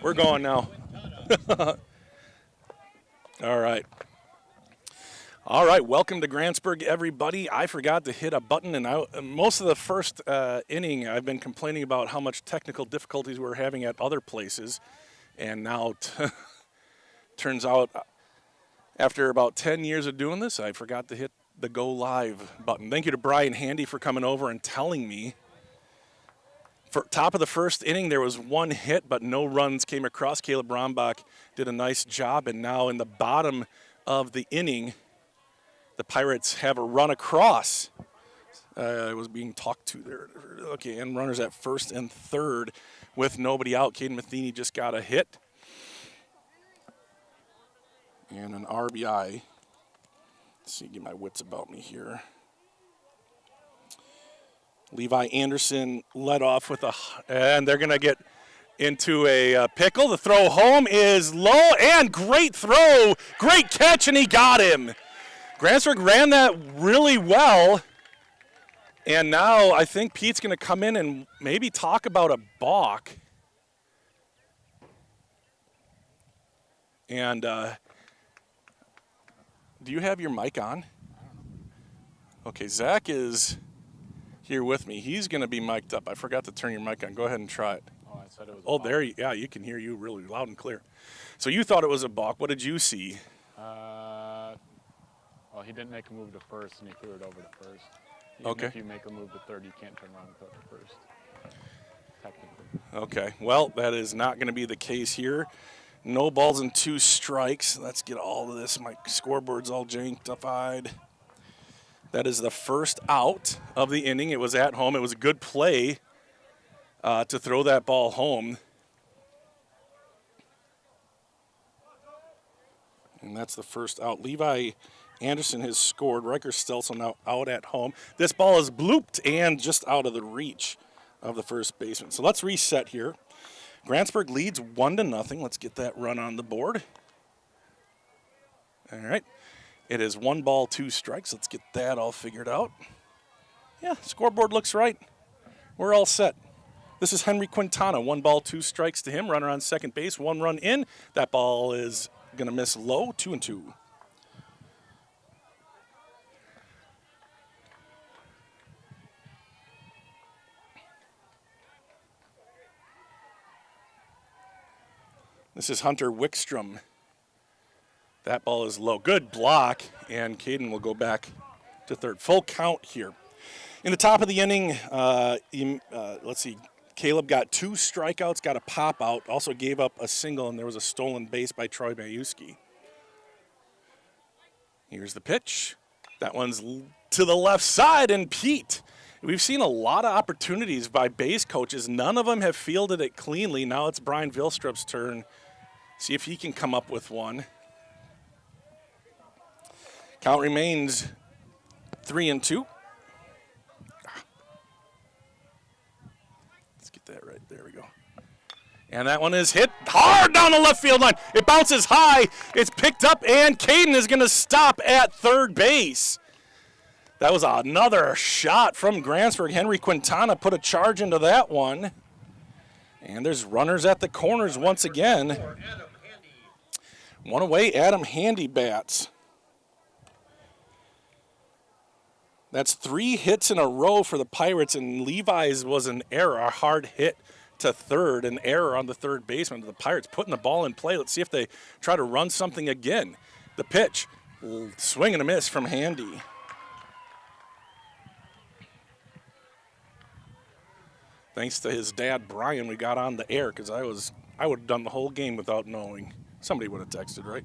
We're going now. All right. All right, welcome to Grantsburg, everybody. I forgot to hit a button, and most of the first inning, I've been complaining about how much technical difficulties we're having at other places, and now turns out after about 10 years of doing this, I forgot to hit the Go Live button. Thank you to Brian Handy for coming over and telling me. For top of the first inning, there was one hit, but no runs came across. Caleb Brombach did a nice job, and now in the bottom of the inning, the Pirates have a run across. I was being talked to there. Okay, and runners at first and third with nobody out. Caden Matheny just got a hit. And an RBI. Let's see, get my wits about me here. Levi Anderson led off with and they're going to get into a pickle. The throw home is low, and great throw. Great catch, and he got him. Grantsburg ran that really well, and now I think Pete's going to come in and maybe talk about a balk. And do you have your mic on? Okay, Zach is here with me. He's going to be mic'd up. I forgot to turn your mic on. Go ahead and try it. Oh, I said it was. Oh, there you, yeah, you can hear you really loud and clear. So you thought it was a balk. What did you see? Well, he didn't make a move to first, and he threw it over to first. Okay. If you make a move to third, you can't turn around and throw it to first. Technically. Okay. Well, that is not going to be the case here. No balls and 2 strikes. Let's get all of this. My scoreboard's all jankified. That is the first out of the inning. It was at home. It was a good play to throw that ball home. And that's the first out. Levi Anderson has scored. Riker Stelzel now out at home. This ball is blooped and just out of the reach of the first baseman. So let's reset here. Grantsburg leads 1-0. Let's get that run on the board. All right. It is 1 ball, 2 strikes. Let's get that all figured out. Yeah, scoreboard looks right. We're all set. This is Henry Quintana. 1 ball, 2 strikes to him. Runner on second base. 1 run in. That ball is going to miss low. 2-2. This is Hunter Wickstrom. That ball is low. Good block, and Caden will go back to third. Full count here. In the top of the inning, let's see, Caleb got 2 strikeouts, got a pop out, also gave up a single, and there was a stolen base by Troy Majewski. Here's the pitch. That one's to the left side, and Pete. We've seen a lot of opportunities by base coaches. None of them have fielded it cleanly. Now it's Brian Vilstrup's turn. See if he can come up with one. Count remains 3-2. Let's get that right. There we go. And that one is hit hard down the left field line. It bounces high. It's picked up, and Caden is going to stop at third base. That was another shot from Grantsburg. Henry Quintana put a charge into that one. And there's runners at the corners once again. One away, Adam Handy bats. That's 3 hits in a row for the Pirates, and Levi's was an error, a hard hit to third, an error on the third baseman. The Pirates putting the ball in play. Let's see if they try to run something again. The pitch, swing and a miss from Handy. Thanks to his dad, Brian, we got on the air because I would have done the whole game without knowing. Somebody would have texted, right?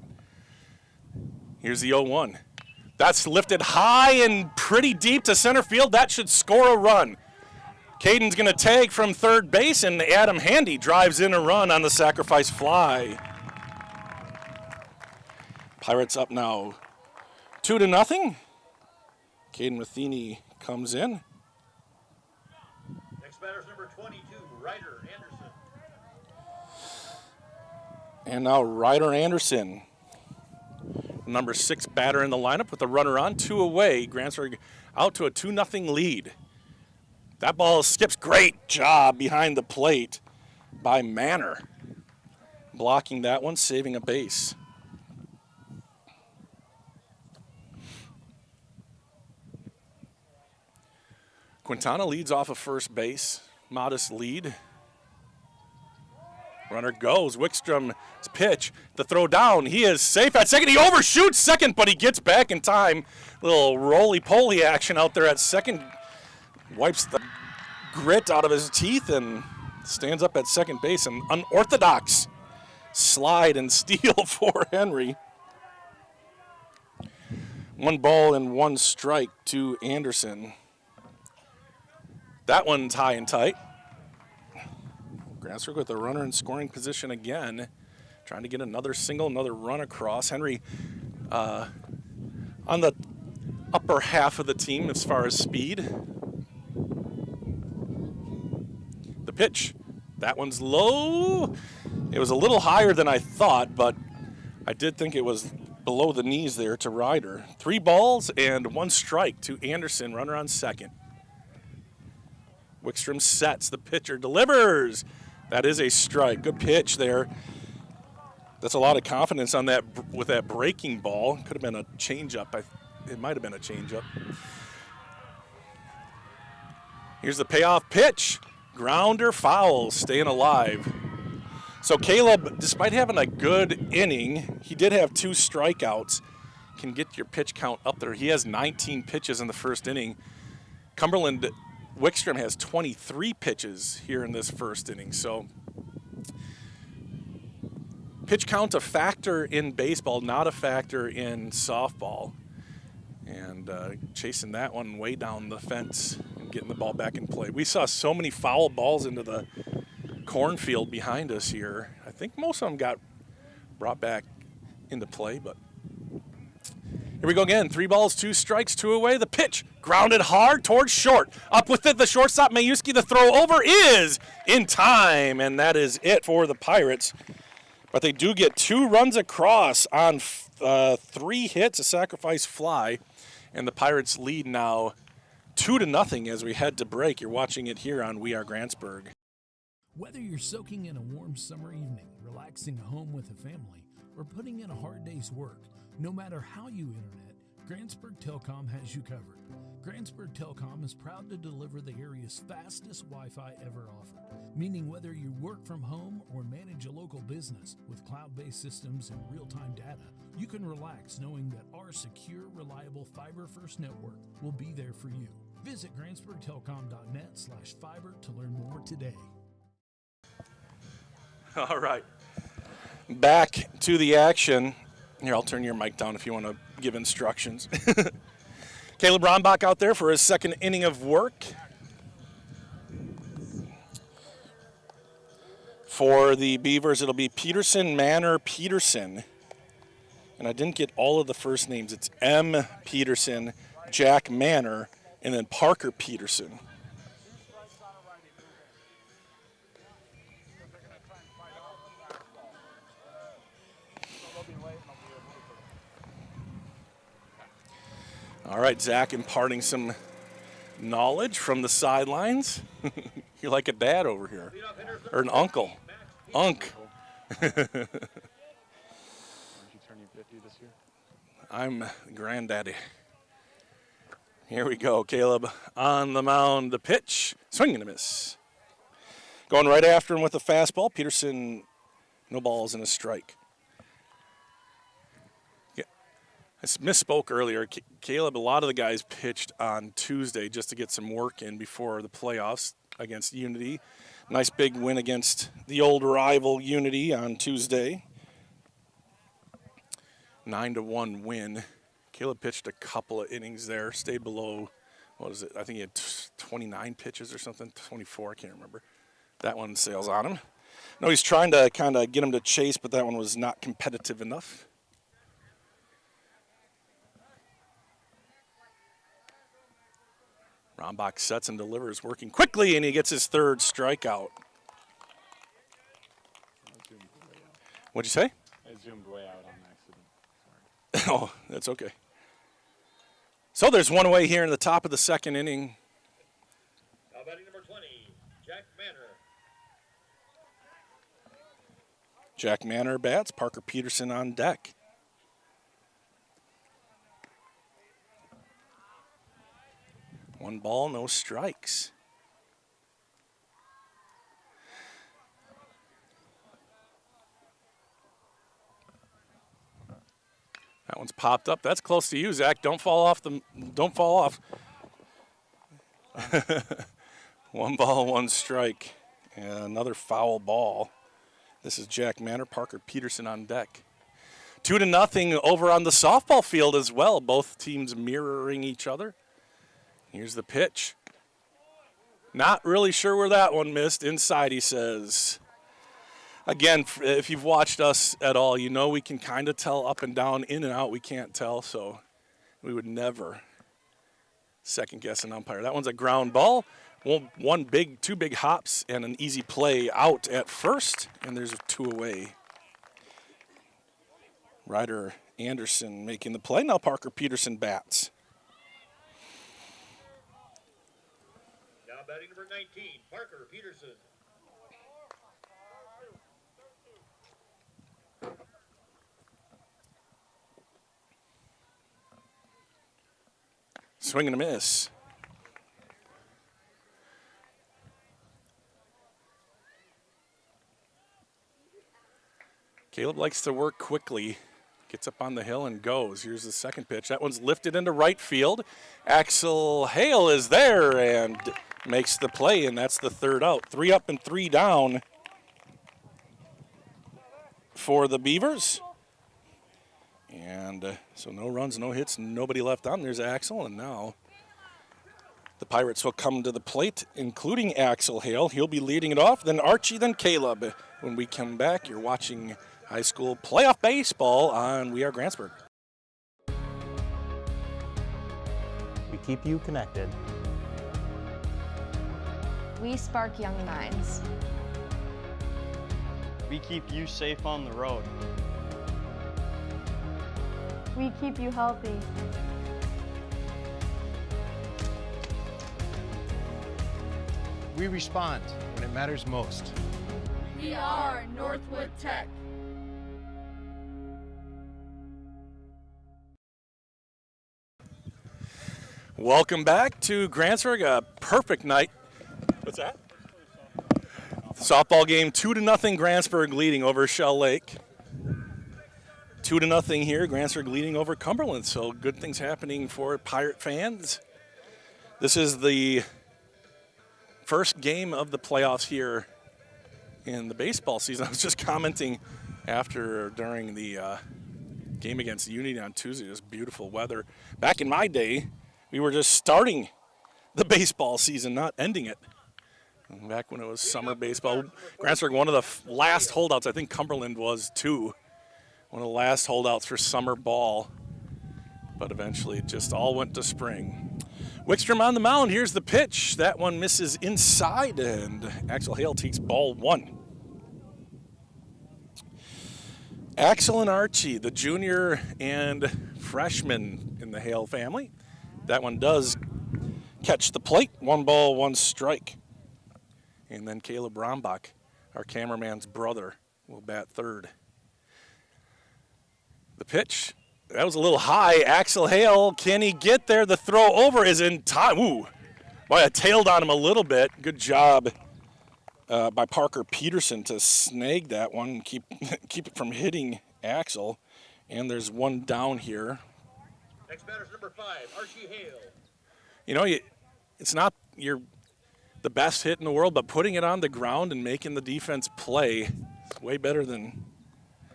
Here's the 0-1. That's lifted high and pretty deep to center field. That should score a run. Caden's going to tag from third base, and Adam Handy drives in a run on the sacrifice fly. Pirates up now 2-0. Caden Matheny comes in. Next batter's number 22, Ryder Anderson. And now Ryder Anderson, number 6 batter in the lineup with the runner on, 2 away. Grantsburg out to a 2-0 lead. That ball skips. Great job behind the plate by Manor. Blocking that one, saving a base. Quintana leads off of first base. Modest lead. Runner goes. Wickstrom's pitch. The throw down. He is safe at second. He overshoots second, but he gets back in time. Little roly-poly action out there at second. Wipes the grit out of his teeth and stands up at second base. An unorthodox slide and steal for Henry. 1 ball and 1 strike to Anderson. That one's high and tight. Grantsburg with a runner in scoring position again. Trying to get another single, another run across. Henry on the upper half of the team as far as speed. The pitch. That one's low. It was a little higher than I thought, but I did think it was below the knees there to Ryder. 3 balls and 1 strike to Anderson, runner on second. Wickstrom sets, the pitcher delivers. That is a strike. Good pitch there. That's a lot of confidence on that with that breaking ball. Could have been a changeup. It might have been a changeup. Here's the payoff pitch. Grounder, foul, staying alive. So Caleb, despite having a good inning, he did have 2 strikeouts. Can get your pitch count up there. He has 19 pitches in the first inning. Cumberland Wickstrom has 23 pitches here in this first inning. So pitch count a factor in baseball, not a factor in softball. And chasing that one way down the fence and getting the ball back in play. We saw so many foul balls into the cornfield behind us here. I think most of them got brought back into play, but here we go again. 3 balls, 2 strikes, 2 away. The pitch grounded hard towards short. Up with it, the shortstop, Mayuski. The throw over is in time, and that is it for the Pirates. But they do get 2 runs across on 3 hits, a sacrifice fly, and the Pirates lead now 2-0 as we head to break. You're watching it here on We Are Grantsburg. Whether you're soaking in a warm summer evening, relaxing at home with a family, or putting in a hard day's work, no matter how you internet, Grantsburg Telecom has you covered. Grantsburg Telecom is proud to deliver the area's fastest Wi-Fi ever offered, meaning whether you work from home or manage a local business with cloud-based systems and real-time data, you can relax knowing that our secure, reliable fiber-first network will be there for you. Visit grantsburgtelecom.net/fiber to learn more today. All right. Back to the action. Here, I'll turn your mic down if you want to give instructions. Caleb Rombach out there for his second inning of work. For the Beavers, it'll be Peterson, Manor, Peterson. And I didn't get all of the first names. It's M. Peterson, Jack Manor, and then Parker Peterson. All right, Zach imparting some knowledge from the sidelines. You're like a dad over here, or an uncle. Unk. Aren't you turning 50 this year? I'm granddaddy. Here we go, Caleb on the mound. The pitch, swing and a miss. Going right after him with a fastball. Peterson, no balls and a strike. I misspoke earlier. Caleb, a lot of the guys pitched on Tuesday just to get some work in before the playoffs against Unity. Nice big win against the old rival Unity on Tuesday. 9-1 win. Caleb pitched a couple of innings there, stayed below, what is it? I think he had 29 pitches or something, 24, I can't remember. That one sails on him. No, he's trying to kind of get him to chase, but that one was not competitive enough. Rombach sets and delivers, working quickly, and he gets his 3rd strikeout. What'd you say? I zoomed way out on accident. Sorry. Oh, that's okay. So there's one away here in the top of the 2nd inning. Now batting number 20, Jack Manor. Jack Manor bats, Parker Peterson on deck. One ball, no strikes. That one's popped up. That's close to you, Zach. Don't fall off. Don't fall off. 1 ball, 1 strike. And another foul ball. This is Jack Manor, Parker Peterson on deck. 2-0 over on the softball field as well. Both teams mirroring each other. Here's the pitch. Not really sure where that one missed. Inside, he says. Again, if you've watched us at all, you know we can kind of tell up and down, in and out we can't tell, so we would never second guess an umpire. That one's a ground ball. Two big hops and an easy play out at first, and there's 2 away. Ryder Anderson making the play. Now Parker Peterson bats. Now batting number 19, Parker Peterson. Swing and a miss. Caleb likes to work quickly. Gets up on the hill and goes. Here's the second pitch. That one's lifted into right field. Axel Hale is there and makes the play, and that's the 3rd out. 3 up and 3 down for the Beavers. And so no runs, no hits, nobody left on. There's Axel, and now the Pirates will come to the plate, including Axel Hale. He'll be leading it off, then Archie, then Caleb. When we come back, you're watching high school playoff baseball on We Are Grantsburg. We keep you connected. We spark young minds. We keep you safe on the road. We keep you healthy. We respond when it matters most. We are Northwood Tech. Welcome back to Grantsburg. A perfect night. What's that? Softball game, 2-0 Grantsburg leading over Shell Lake. 2-0 here, Grantsburg leading over Cumberland. So good things happening for Pirate fans. This is the first game of the playoffs here in the baseball season. I was just commenting during the game against Unity on Tuesday. It was beautiful weather. Back in my day, we were just starting the baseball season, not ending it. Back when it was summer baseball. Grantsburg, one of the last holdouts. I think Cumberland was too. One of the last holdouts for summer ball. But eventually it just all went to spring. Wickstrom on the mound. Here's the pitch. That one misses inside, and Axel Hale takes ball 1. Axel and Archie, the junior and freshman in the Hale family. That one does catch the plate. 1 ball, 1 strike. And then Caleb Rombach, our cameraman's brother, will bat 3rd. The pitch, that was a little high. Axel Hale, can he get there? The throw over is in time. Ooh, boy, I tailed on him a little bit. Good job by Parker Peterson to snag that one and keep it from hitting Axel. And there's one down here. Next batter's number 5, Archie Hale. You know, it's not the best hit in the world, but putting it on the ground and making the defense play is way better than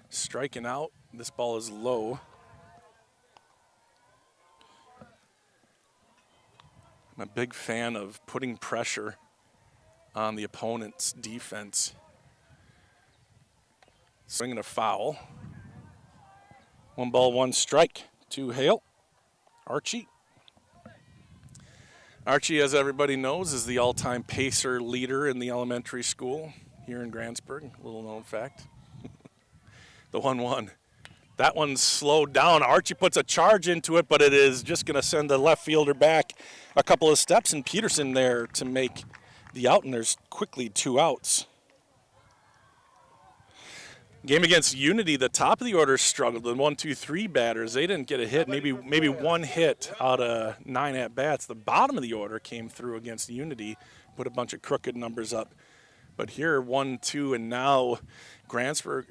striking out. This ball is low. I'm a big fan of putting pressure on the opponent's defense. Swinging a foul. 1 ball, 1 strike to Hale. Archie. Archie, as everybody knows, is the all-time pacer leader in the elementary school here in Grantsburg. Little known fact. The 1-1. That one's slowed down. Archie puts a charge into it, but it is just going to send the left fielder back a couple of steps, and Peterson there to make the out, and there's quickly 2 outs. Game against Unity, the top of the order struggled. The 1, 2, 3 batters, they didn't get a hit. Maybe one hit out of 9 at bats. The bottom of the order came through against Unity, put a bunch of crooked numbers up. But here, 1, 2, and now Grantsburg,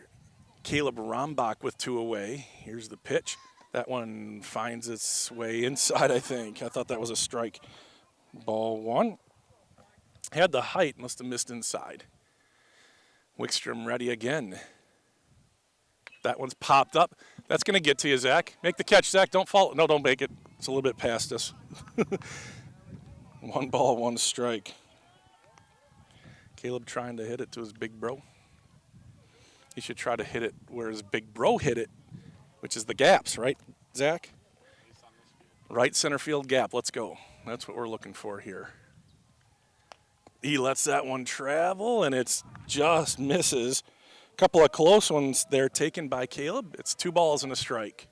Caleb Rombach with 2 away. Here's the pitch. That one finds its way inside, I think. I thought that was a strike. Ball 1. Had the height, must have missed inside. Wickstrom ready again. That one's popped up. That's going to get to you, Zach. Make the catch, Zach. Don't fall. No, don't make it. It's a little bit past us. 1 ball, 1 strike. Caleb trying to hit it to his big bro. He should try to hit it where his big bro hit it, which is the gaps, right, Zach? Right center field gap. Let's go. That's what we're looking for here. He lets that one travel, and it's just misses. A couple of close ones there taken by Caleb. It's 2 balls and a strike.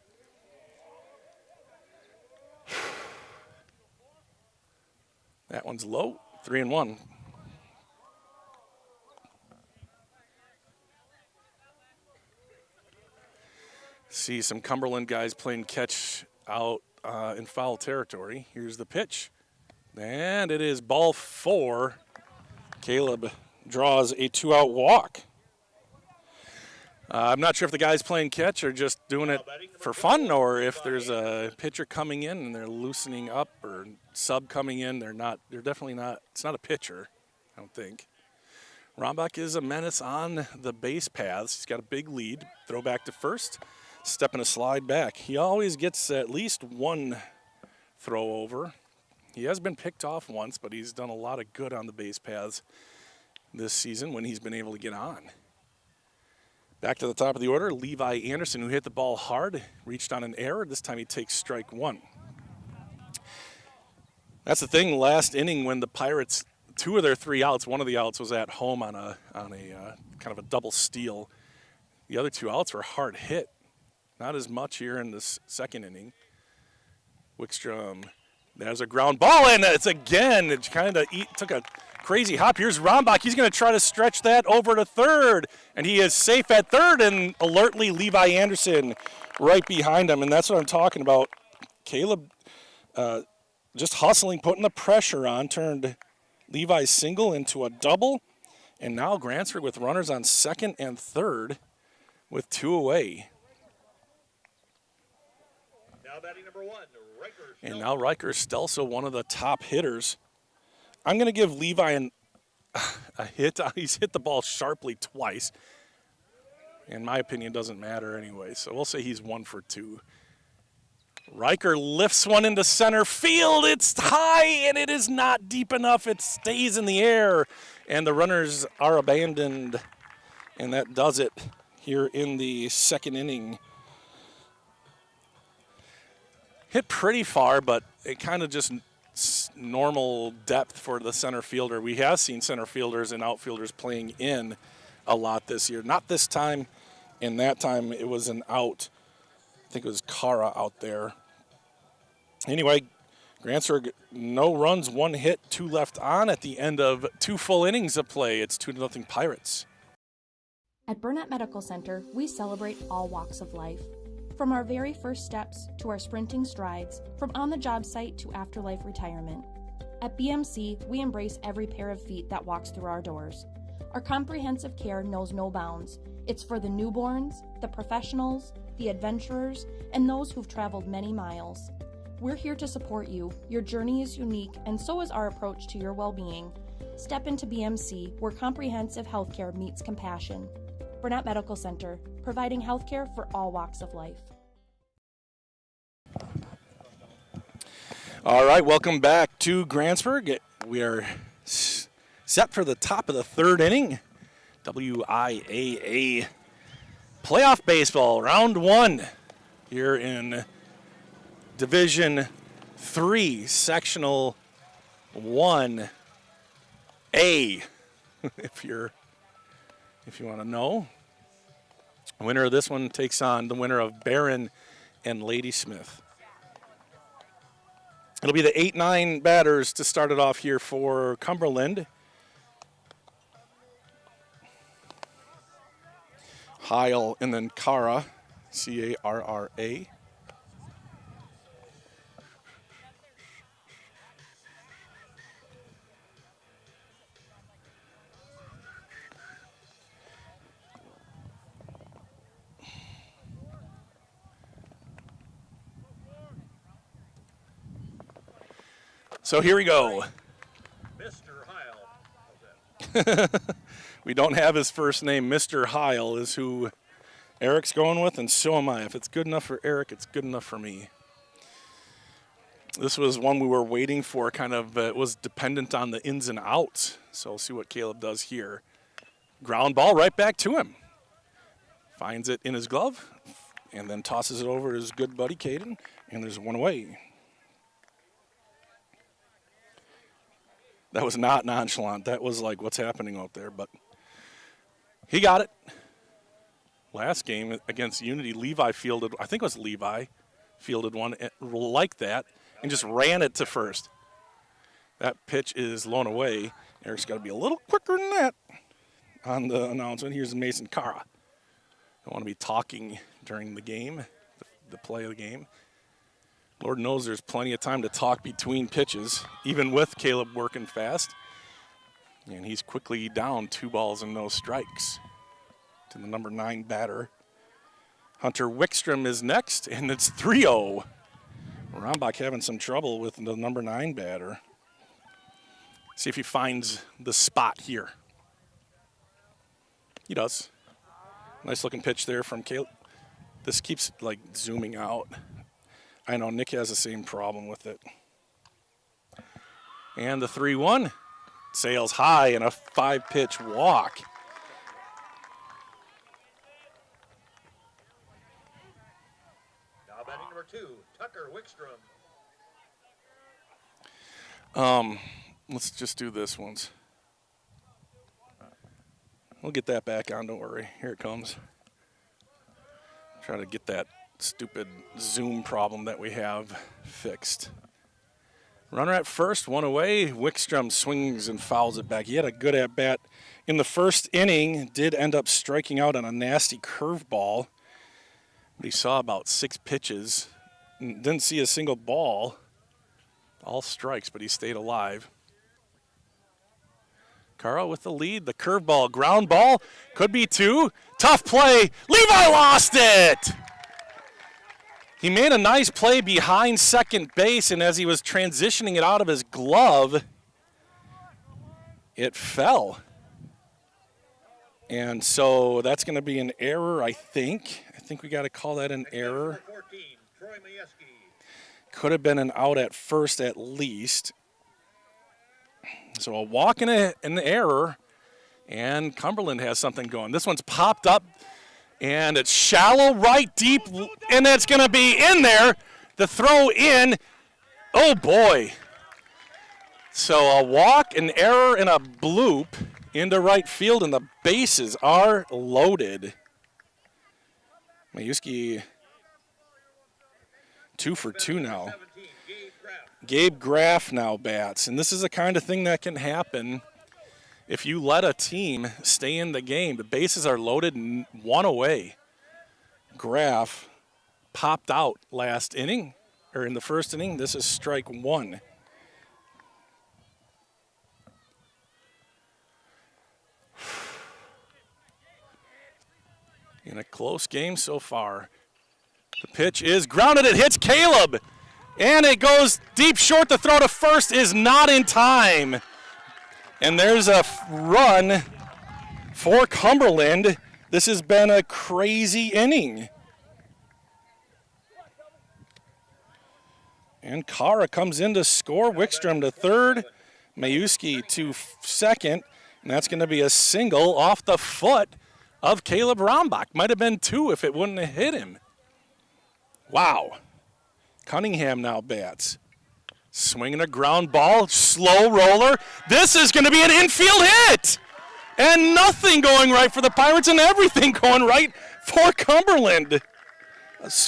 That one's low. 3-1. See some Cumberland guys playing catch out in foul territory. Here's the pitch. And it is ball 4. Caleb draws a 2-out walk. I'm not sure if the guys playing catch are just doing it for fun or if there's a pitcher coming in and they're loosening up or sub coming in. They're definitely not. It's not a pitcher, I don't think. Rombach is a menace on the base paths. He's got a big lead. Throw back to first. Step and a slide back. He always gets at least 1 throw over. He has been picked off once, but he's done a lot of good on the base paths this season when he's been able to get on. Back to the top of the order, Levi Anderson, who hit the ball hard, reached on an error. This time he takes strike 1. That's the thing, last inning when the Pirates, 2 of their 3 outs, one of the outs was at home on a kind of a double steal. The other 2 outs were hard hit. Not as much here in this second inning. Wickstrom, there's a ground ball, and it kind of took a crazy hop. Here's Rombach. He's going to try to stretch that over to third, and he is safe at third, and alertly Levi Anderson right behind him, and that's what I'm talking about. Caleb just hustling, putting the pressure on, turned Levi's single into a double, and now Grantsburg with runners on second and third with 2 away. Now batting number 1, Riker. And now Riker Stelso, one of the top hitters. I'm going to give Levi a hit. He's hit the ball sharply twice. In my opinion, doesn't matter anyway. So we'll say he's 1 for 2. Riker lifts one into center field. It's high, and it is not deep enough. It stays in the air, and the runners are abandoned. And that does it here in the second inning. Hit pretty far, but it kind of just normal depth for the center fielder. We have seen center fielders and outfielders playing in a lot this year. Not this time, and that time it was an out. I think it was Kara out there. Anyway, Grantsburg, no runs, 1 hit, 2 left on at the end of 2 full innings of play. It's 2-0 Pirates. At Burnett Medical Center, we celebrate all walks of life. From our very first steps to our sprinting strides, from on-the-job site to afterlife retirement. At BMC, we embrace every pair of feet that walks through our doors. Our comprehensive care knows no bounds. It's for the newborns, the professionals, the adventurers, and those who've traveled many miles. We're here to support you. Your journey is unique, and so is our approach to your well-being. Step into BMC, where comprehensive healthcare meets compassion. Burnett Medical Center, providing healthcare for all walks of life. All right, welcome back to Grantsburg. We are set for the top of the third inning. WIAA playoff baseball, round 1 here in Division 3, Sectional 1A, if you want to know. The winner of this one takes on the winner of Barron and Ladysmith. It'll be the 8-9 batters to start it off here for Cumberland. Heil, and then Cara, C-A-R-R-A. So here we go. Mr. Heil. We don't have his first name. Mr. Heil is who Eric's going with, and so am I. If it's good enough for Eric, it's good enough for me. This was one we were waiting for, kind of, it was dependent on the ins and outs. So we'll see what Caleb does here. Ground ball right back to him. Finds it in his glove, and then tosses it over to his good buddy, Caden, and there's one away. That was not nonchalant. That was like, what's happening out there? But he got it. Last game against Unity, Levi fielded, I think it was Levi, fielded one like that and just ran it to first. That pitch is blown away. Eric's got to be a little quicker than that on the announcement. Here's Mason Cara. Don't want to be talking during the game, the play of the game. Lord knows there's plenty of time to talk between pitches, even with Caleb working fast. And he's quickly down 2 balls and no strikes to the number 9 batter. Hunter Wickstrom is next, and it's 3-0. Rombach having some trouble with the number 9 batter. See if he finds the spot here. He does. Nice looking pitch there from Caleb. This keeps like zooming out. I know Nick has the same problem with it. And the 3-1 sails high in a 5-pitch walk. Now batting number 2, Tucker Wickstrom. Let's just do this once. We'll get that back on, don't worry. Here it comes. Try to get that stupid zoom problem that we have fixed. Runner at first, 1 away. Wickstrom swings and fouls it back. He had a good at-bat in the first inning, did end up striking out on a nasty curveball. But he saw about 6 pitches, didn't see a single ball. All strikes, but he stayed alive. Cara with the lead, the curveball, ground ball, could be 2. Tough play, Levi lost it! He made a nice play behind second base, and as he was transitioning it out of his glove, it fell. And so that's going to be an error, I think. I think we got to call that an error. 14, Troy Majewski. Could have been an out at first at least. So a walk and an error, and Cumberland has something going. This one's popped up, and it's shallow right deep, and it's going to be in there. The throw in, oh boy. So a walk, an error, and a bloop into right field, and the bases are loaded. Majewski 2 for 2 now. Gabe Graff now bats, and this is the kind of thing that can happen if you let a team stay in the game. The bases are loaded and 1 away. Graff popped out last inning, or in the first inning. This is strike 1. In a close game so far. The pitch is grounded. It hits Caleb. And it goes deep short. The throw to first is not in time. And there's a run for Cumberland. This has been a crazy inning. And Cara comes in to score. Wickstrom to third. Majewski to second. And that's going to be a single off the foot of Caleb Rombach. Might have been 2 if it wouldn't have hit him. Wow. Cunningham now bats. Swinging a ground ball, slow roller. This is going to be an infield hit! And nothing going right for the Pirates and everything going right for Cumberland.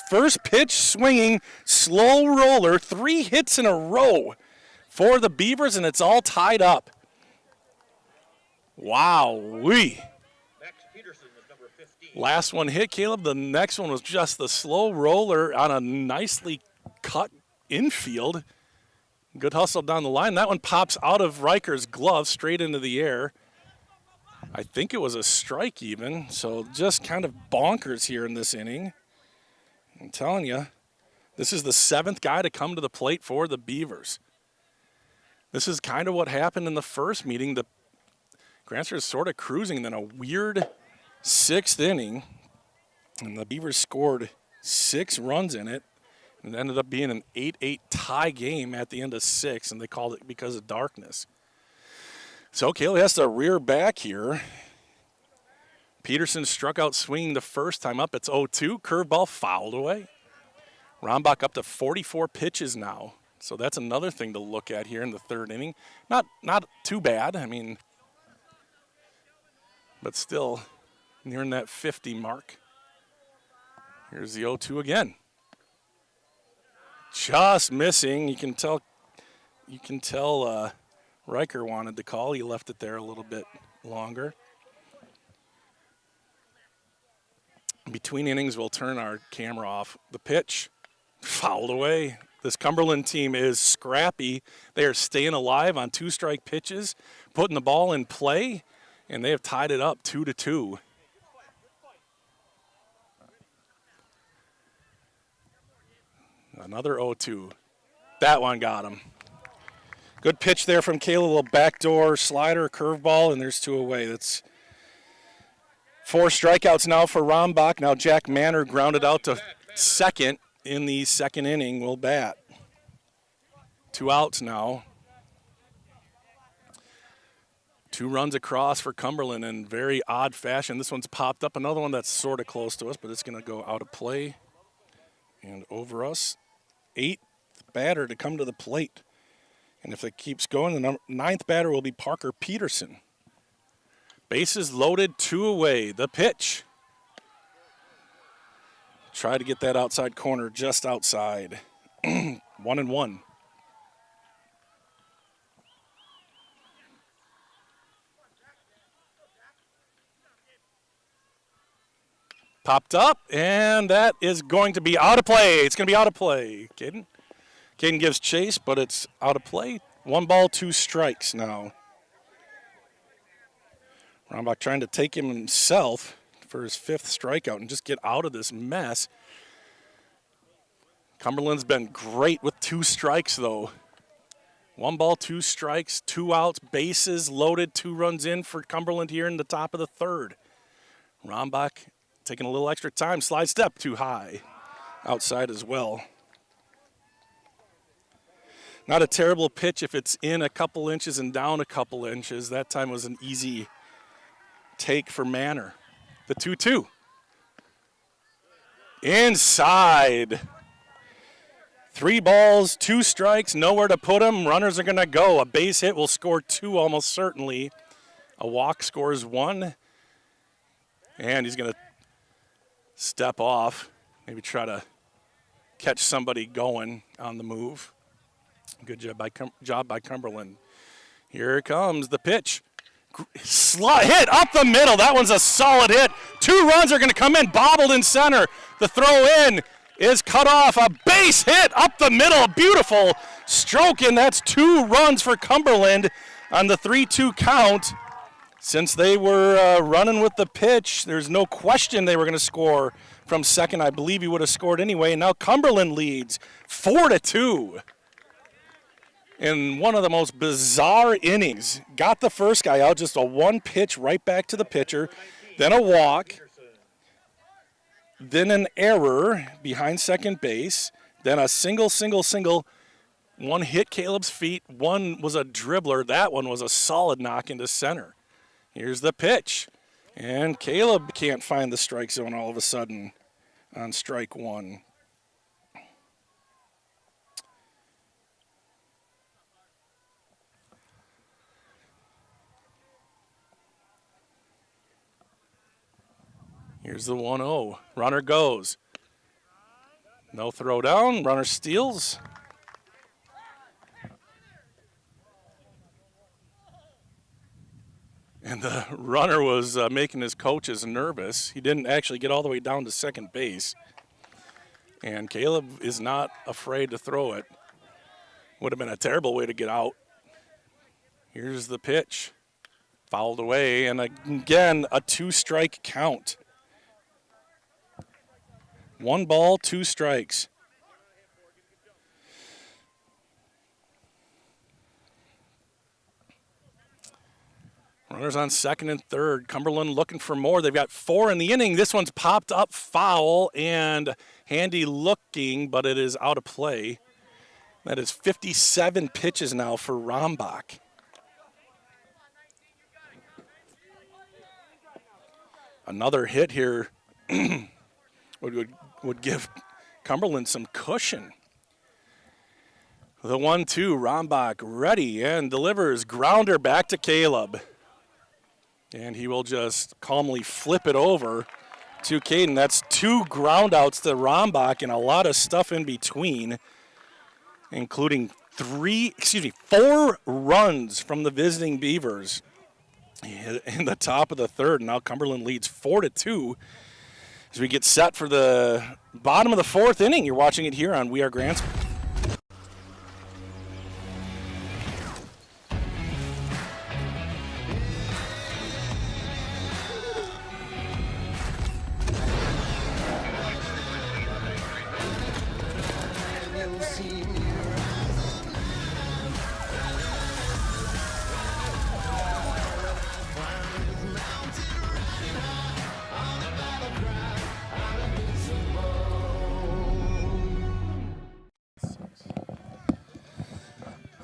First pitch swinging, slow roller, 3 hits in a row for the Beavers, and it's all tied up. Wow-wee. Max Peterson was number 15. Last one hit Caleb. The next one was just the slow roller on a nicely cut infield. Good hustle down the line. That one pops out of Riker's glove straight into the air. I think it was a strike even, so just kind of bonkers here in this inning. I'm telling you, this is the 7th guy to come to the plate for the Beavers. This is kind of what happened in the first meeting. The Grantsburg is sort of cruising, then a weird 6th inning, and the Beavers scored 6 runs in it. It ended up being an 8-8 tie game at the end of 6, and they called it because of darkness. So Caleb has to rear back here. Peterson struck out swinging the first time up. It's 0-2. Curveball fouled away. Rombach up to 44 pitches now. So that's another thing to look at here in the 3rd inning. Not too bad. I mean, but still nearing that 50 mark. Here's the 0-2 again. Just missing. You can tell Riker wanted to call. He left it there a little bit longer. Between innings, we'll turn our camera off. The pitch fouled away. This Cumberland team is scrappy. They are staying alive on 2-strike pitches, putting the ball in play, and they have tied it up 2-2. Another 0-2. That one got him. Good pitch there from Caleb. A little backdoor slider, curveball, and there's 2 away. That's 4 strikeouts now for Rombach. Now Jack Manor grounded out to second in the 2nd inning. Will bat. 2 outs now. 2 runs across for Cumberland in very odd fashion. This one's popped up. Another one that's sort of close to us, but it's going to go out of play and over us. 8th batter to come to the plate. And if it keeps going, the 9th batter will be Parker Peterson. Bases loaded, 2 away. The pitch. Try to get that outside corner just outside. 1-1. Popped up, and that is going to be out of play. It's going to be out of play. Caden gives chase, but it's out of play. 1 ball, 2 strikes now. Rombach trying to take him himself for his 5th strikeout and just get out of this mess. Cumberland's been great with 2 strikes, though. 1 ball, 2 strikes, 2 outs, bases loaded, 2 runs in for Cumberland here in the top of the 3rd. Rombach taking a little extra time. Slide step too high. Outside as well. Not a terrible pitch if it's in a couple inches and down a couple inches. That time was an easy take for Manor. The 2-2. Inside. 3 balls, 2 strikes, nowhere to put them. Runners are going to go. A base hit will score 2 almost certainly. A walk scores 1. And he's going to step off, maybe try to catch somebody going on the move. Good job by Cumberland. Here comes the pitch. Hit up the middle. That one's a solid hit. 2 runs are going to come in, bobbled in center. The throw in is cut off. A base hit up the middle. Beautiful stroke, and that's 2 runs for Cumberland on the 3-2 count. Since they were running with the pitch, there's no question they were going to score from second. I believe he would have scored anyway. And now Cumberland leads 4-2. In one of the most bizarre innings. Got the first guy out, just a 1 pitch right back to the pitcher. Then a walk. Then an error behind second base. Then a single. 1 hit Caleb's feet. 1 was a dribbler. That one was a solid knock into center. Here's the pitch. And Caleb can't find the strike zone all of a sudden on strike 1. Here's the 1-0. Runner goes. No throw down. Runner steals. And the runner was making his coaches nervous. He didn't actually get all the way down to second base. And Caleb is not afraid to throw it. Would have been a terrible way to get out. Here's the pitch. Fouled away, and again, a 2-strike count. 1 ball, 2 strikes. Runners on second and third. Cumberland looking for more. They've got 4 in the inning. This one's popped up foul and handy looking, but it is out of play. That is 57 pitches now for Rombach. Another hit here would give Cumberland some cushion. The 1-2, Rombach ready and delivers. Grounder back to Caleb. And he will just calmly flip it over to Caden. That's 2 groundouts to Rombach and a lot of stuff in between, including 4 runs from the visiting Beavers in the top of the third. Now Cumberland leads 4-2 as we get set for the bottom of the 4th inning. You're watching it here on We Are Grantsburg.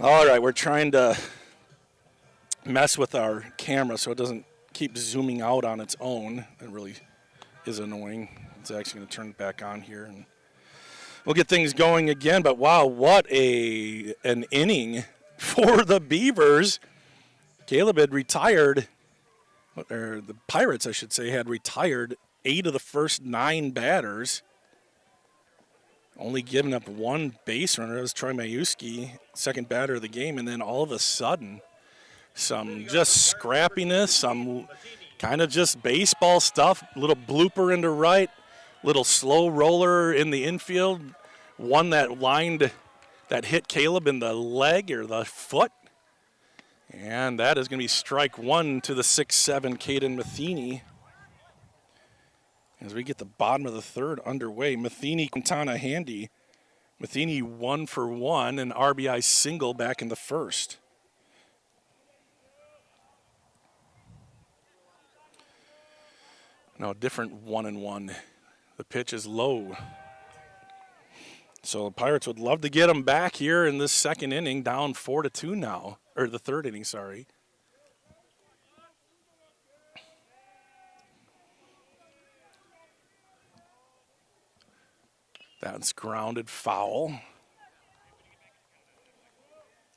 All right, we're trying to mess with our camera so it doesn't keep zooming out on its own. It really is annoying. It's actually going to turn it back on here, and we'll get things going again. But wow, what an inning for the Beavers. Caleb had retired, or the Pirates, I should say, had retired 8 of the first 9 batters. Only giving up 1 base runner. That was Troy Majewski, second batter of the game. And then all of a sudden, some just scrappiness, some kind of just baseball stuff. Little blooper into right, little slow roller in the infield. One that hit Caleb in the leg or the foot. And that is going to be strike 1 to the 6'7" Caden Matheny. As we get the bottom of the third underway, Matheny, Quintana handy. Matheny 1 for 1, an RBI single back in the first. Now a different 1-1. The pitch is low. So the Pirates would love to get them back here in this second inning, down 4-2 now, or the third inning, sorry. That's grounded foul.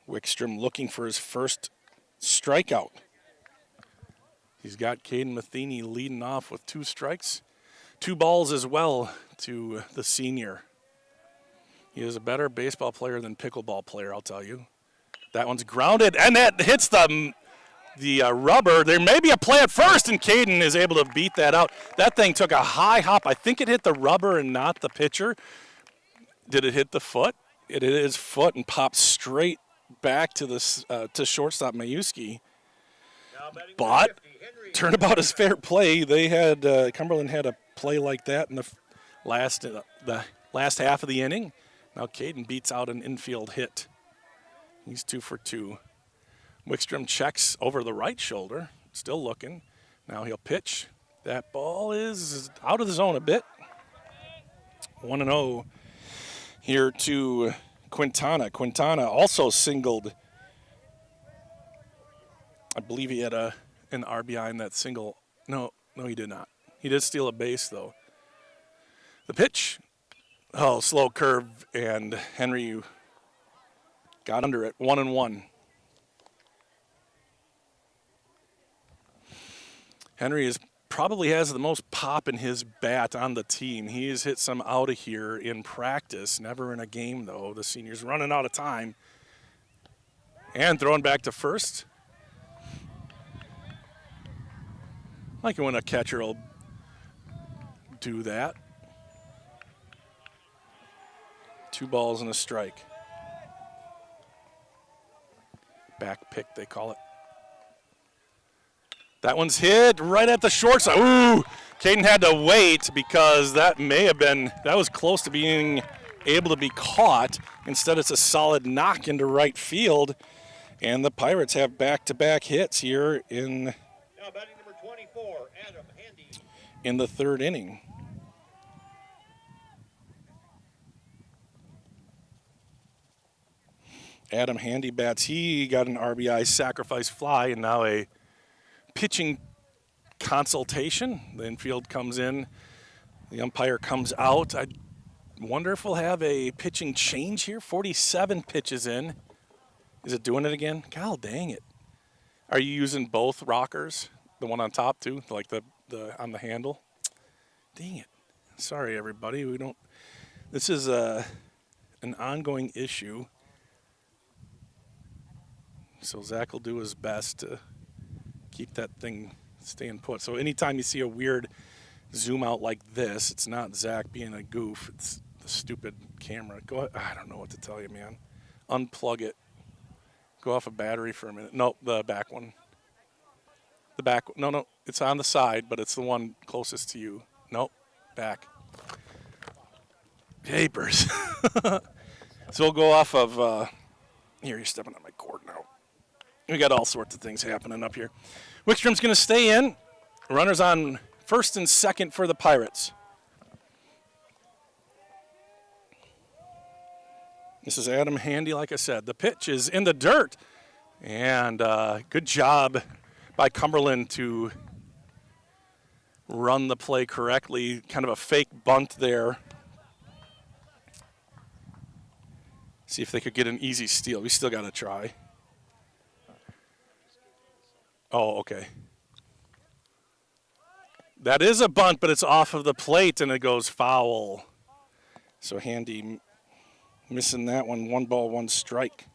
Wickstrom looking for his first strikeout. He's got Caden Matheny leading off with 2 strikes. 2 balls as well to the senior. He is a better baseball player than pickleball player, I'll tell you. That one's grounded, and that hits the rubber. There may be a play at first, and Caden is able to beat that out. That thing took a high hop. I think it hit the rubber and not the pitcher. Did it hit the foot? It hit his foot and popped straight back to to shortstop Majewski. But turnabout is fair play. They had Cumberland had a play like that in the last half of the inning. Now Caden beats out an infield hit. He's 2 for 2. Wickstrom checks over the right shoulder, still looking. Now he'll pitch. That ball is out of the zone a bit. 1-0 here to Quintana. Quintana also singled. I believe he had an RBI in that single. No, he did not. He did steal a base, though. The pitch. Oh, slow curve, and Henry got under it. 1-1. Henry probably has the most pop in his bat on the team. He has hit some out of here in practice, never in a game, though. The senior's running out of time. And throwing back to first. Like when a catcher will do that. 2 balls and a strike. Back pick, they call it. That one's hit right at the short side. Ooh, Caden had to wait because that was close to being able to be caught. Instead, it's a solid knock into right field. And the Pirates have back-to-back hits here in Now batting number 24, Adam Handy. In the 3rd inning. Adam Handy bats. He got an RBI sacrifice fly and now a pitching consultation. The infield comes in. The umpire comes out. I wonder if we'll have a pitching change here. 47 pitches in. Is it doing it again? God dang it. Are you using both rockers? The one on top too? Like the on the handle? Dang it. Sorry everybody. This is an ongoing issue. So Zach will do his best to keep that thing staying put. So anytime you see a weird zoom out like this, it's not Zach being a goof. It's the stupid camera. Go ahead. I don't know what to tell you, man. Unplug it. Go off a battery for a minute. No, the back one. The back. No. It's on the side, but it's the one closest to you. Nope. Back. Papers. So we'll go off of... here, you're stepping on my cord now. We got all sorts of things happening up here. Wickstrom's going to stay in. Runners on first and second for the Pirates. This is Adam Handy, like I said. The pitch is in the dirt. And good job by Cumberland to run the play correctly. Kind of a fake bunt there. See if they could get an easy steal. We still got to try. Oh, okay. That is a bunt, but it's off of the plate, and it goes foul. So Handy missing that one. 1 ball, 1 strike.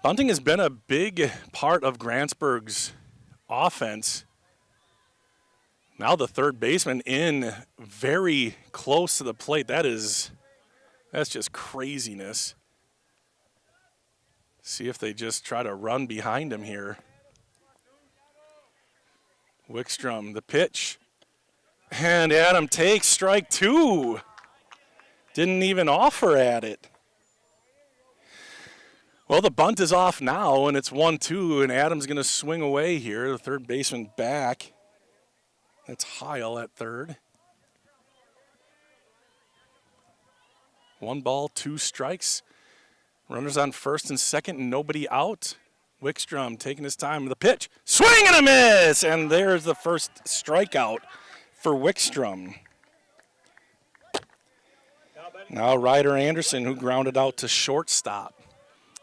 Bunting has been a big part of Grantsburg's offense. Now the third baseman in very close to the plate. That's just craziness. See if they just try to run behind him here. Wickstrom, the pitch. And Adam takes strike 2. Didn't even offer at it. Well, the bunt is off now, and it's 1-2, and Adam's going to swing away here. The third baseman back. That's Heil at third. 1 ball, 2 strikes. Runners on first and second, nobody out. Wickstrom taking his time with the pitch. Swing and a miss! And there's the first strikeout for Wickstrom. Now Ryder Anderson, who grounded out to shortstop.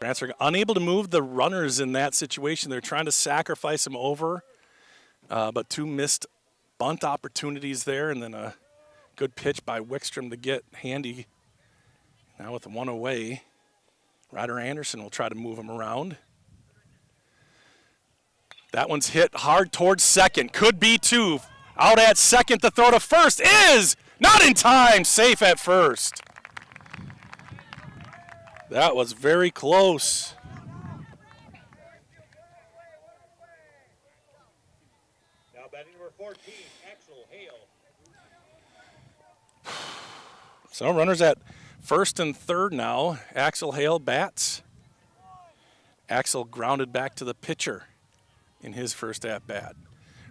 Grantsburg unable to move the runners in that situation. They're trying to sacrifice them over, but 2 missed bunt opportunities there, and then a good pitch by Wickstrom to get Handy. Now with 1 away, Ryder Anderson will try to move him around. That one's hit hard towards second. Could be 2. Out at second to throw to first is not in time. Safe at first. That was very close. Now batting number 14, Axel Hale. So runners at first and third now. Axel Hale bats. Axel grounded back to the pitcher in his first at-bat.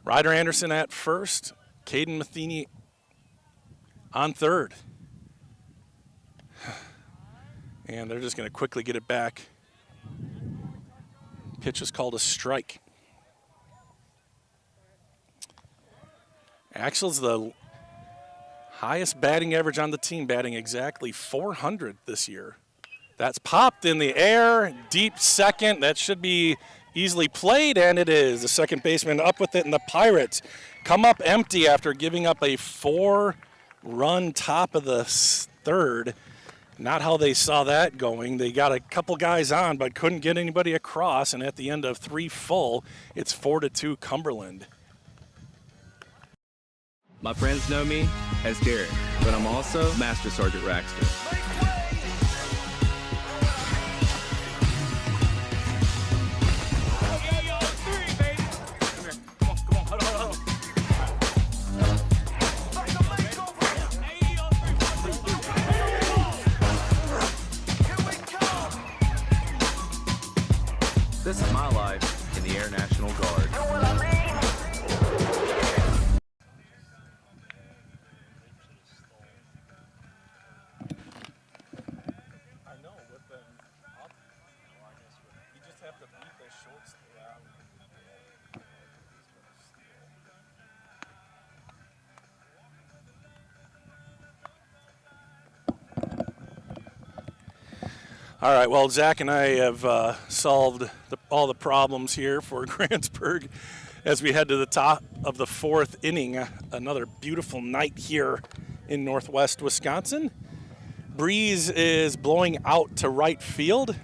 Ryder Anderson at first. Caden Matheny on third. And they're just going to quickly get it back. Pitch is called a strike. Axel's the highest batting average on the team, batting exactly .400 this year. That's popped in the air, deep second. That should be easily played, and it is. The second baseman up with it, and the Pirates come up empty after giving up a 4-run top of the third. Not how they saw that going. They got a couple guys on, but couldn't get anybody across. And at the end of 3 full, it's 4-2 Cumberland. My friends know me as Derek, but I'm also Master Sergeant Raxter. This is my life in the Air National Guard. All right, well, Zach and I have solved all the problems here for Grantsburg as we head to the top of the 4th inning. Another beautiful night here in northwest Wisconsin. Breeze is blowing out to right field.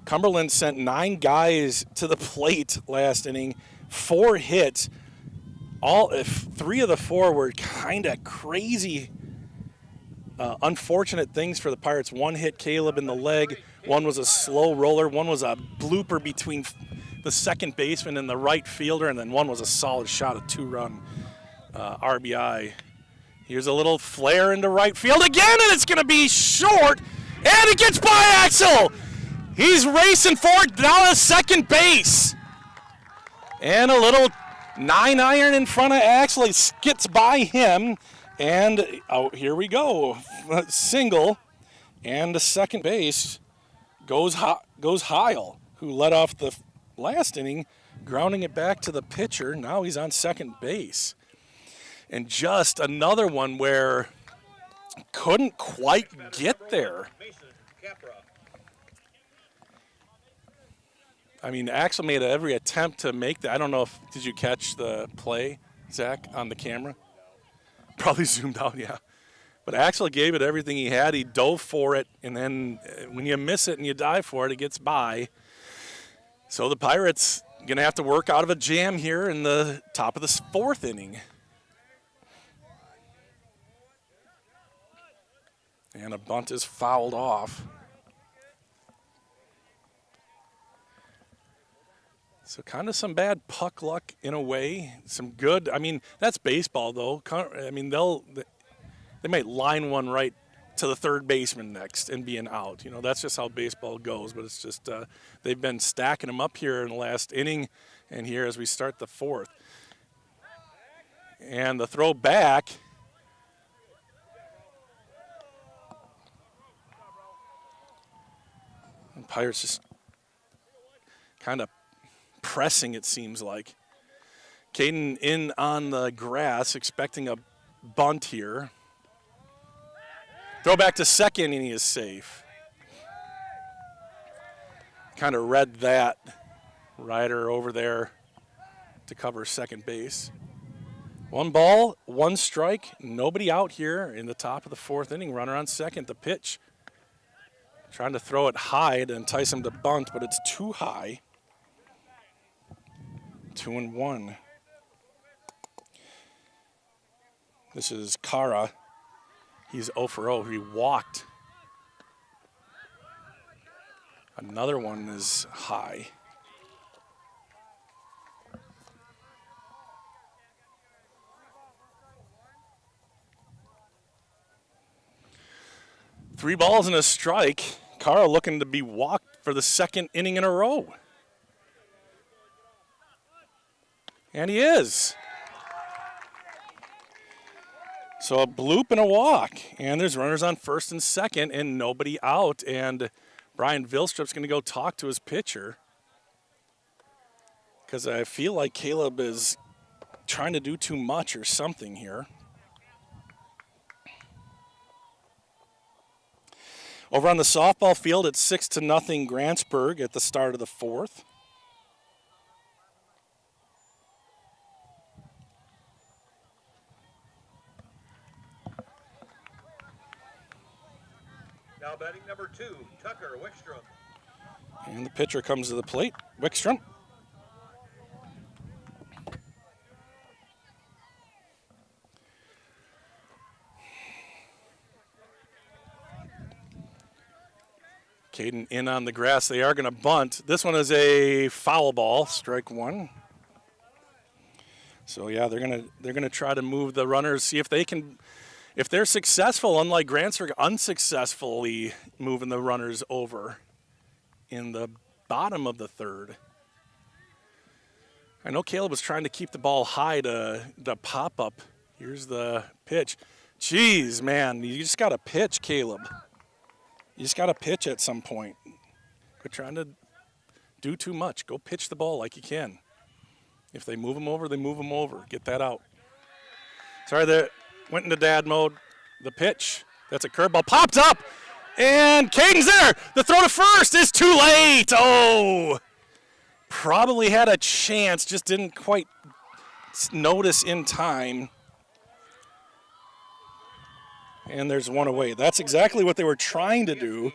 Cumberland sent 9 guys to the plate last inning, 4 hits. 3 of the 4 were kind of crazy, unfortunate things for the Pirates. 1 hit Caleb in the leg, 1 was a slow roller, 1 was a blooper between the second baseman and the right fielder, and then 1 was a solid shot, a 2-run RBI. Here's a little flare into right field again, and it's going to be short, and it gets by Axel. He's racing forward down to second base. And a little 9-iron in front of Axel. He skits by him. And here we go. Single. And to second base goes Heil, who led off the last inning, grounding it back to the pitcher. Now he's on second base. And just another one where couldn't quite get there. I mean, Axel made every attempt to make that. I don't know did you catch the play, Zach, on the camera? Probably zoomed out, yeah. But Axel gave it everything he had. He dove for it, and then when you miss it and you dive for it, it gets by. So the Pirates going to have to work out of a jam here in the top of the 4th inning. And a bunt is fouled off. So kind of some bad puck luck in a way. Some good. I mean, that's baseball, though. I mean, they might line one right to the third baseman next and be an out. You know, that's just how baseball goes. But it's just they've been stacking them up here in the last inning and here as we start the 4th. And the throw back. And Pirates just kind of pressing, it seems like. Caden in on the grass, expecting a bunt here. Throw back to second, and he is safe. Kind of read that. Ryder over there to cover second base. 1 ball, 1 strike, nobody out here in the top of the 4th inning. Runner on second, the pitch. Trying to throw it high to entice him to bunt, but it's too high. 2-1. This is Kara. He's 0 for 0. He walked. Another one is high. Three balls and a strike. Kara looking to be walked for the 2nd inning in a row. And he is. So a bloop and a walk. And there's runners on first and second and nobody out. And Brian Vilstrup's going to go talk to his pitcher. Because I feel like Caleb is trying to do too much or something here. Over on the softball field, it's 6-0 Grantsburg at the start of the 4th. Now batting number 2, Tucker Wickstrom. And the pitcher comes to the plate, Wickstrom. Caden in on the grass. They are going to bunt. This one is a foul ball, strike one. So yeah, they're gonna try to move the runners, see if they can, if they're successful, unlike Grantsburg unsuccessfully moving the runners over in the bottom of the third. I know Caleb was trying to keep the ball high to pop up. Here's the pitch. Jeez, man, you just got to pitch, Caleb. You just got to pitch at some point. Quit trying to do too much. Go pitch the ball like you can. If they move them over, they move them over. Get that out. Sorry, they went into dad mode. The pitch. That's a curveball. Popped up. And Caden's there. The throw to first is too late. Oh. Probably had a chance. Just didn't quite notice in time. And there's one away. That's exactly what they were trying to do.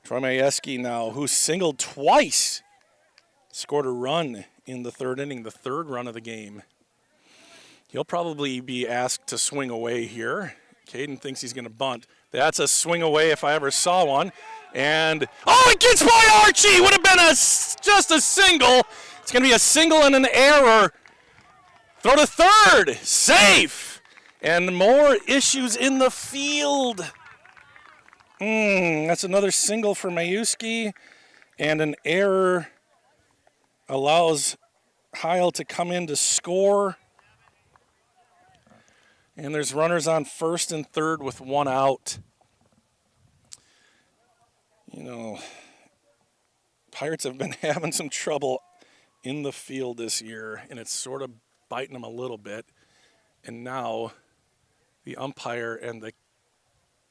Troy Majewski now, who singled twice, scored a run in the third inning, the third run of the game. He'll probably be asked to swing away here. Caden thinks he's going to bunt. That's a swing away if I ever saw one. And, oh, it gets by Archie! Would have been just a single. It's going to be a single and an error. Throw to third. Safe. And more issues in the field. That's another single for Majewski. And an error allows Heil to come in to score. And there's runners on first and third with one out. You know, Pirates have been having some trouble in the field this year, and it's sort of biting them a little bit. And now the umpire and the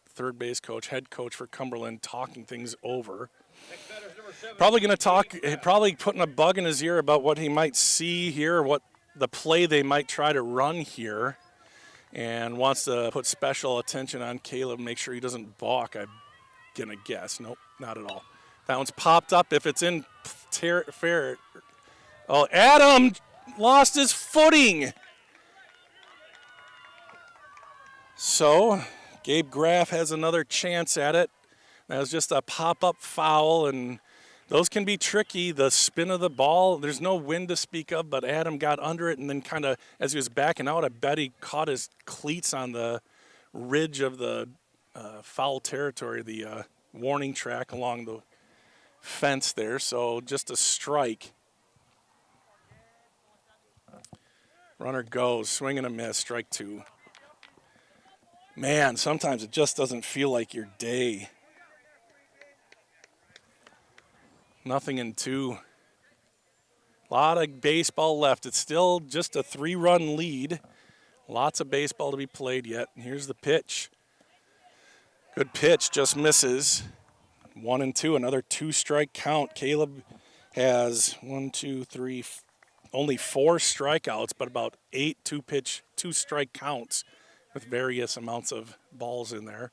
third base coach, head coach for Cumberland, talking things over. Probably going to talk, probably putting a bug in his ear about what he might see here, what the play they might try to run here, and wants to put special attention on Caleb, make sure he doesn't balk, I'm going to guess. Nope, not at all. That one's popped up. If it's in fair. Oh, Adam lost his footing. So Gabe Graff has another chance at it. That was just a pop-up foul, and those can be tricky. The spin of the ball, there's no wind to speak of, but Adam got under it, and then kind of, as he was backing out, I bet he caught his cleats on the ridge of the foul territory, the warning track along the fence there. So just a strike. Runner goes, swing and a miss, strike two. Man, sometimes it just doesn't feel like your day. Nothing in two. A lot of baseball left. It's still just a 3-run lead. Lots of baseball to be played yet. Here's the pitch. Good pitch, just misses. 1-2, another 2-strike count. Caleb has only 4 strikeouts, but about 8 2-strike counts with various amounts of balls in there.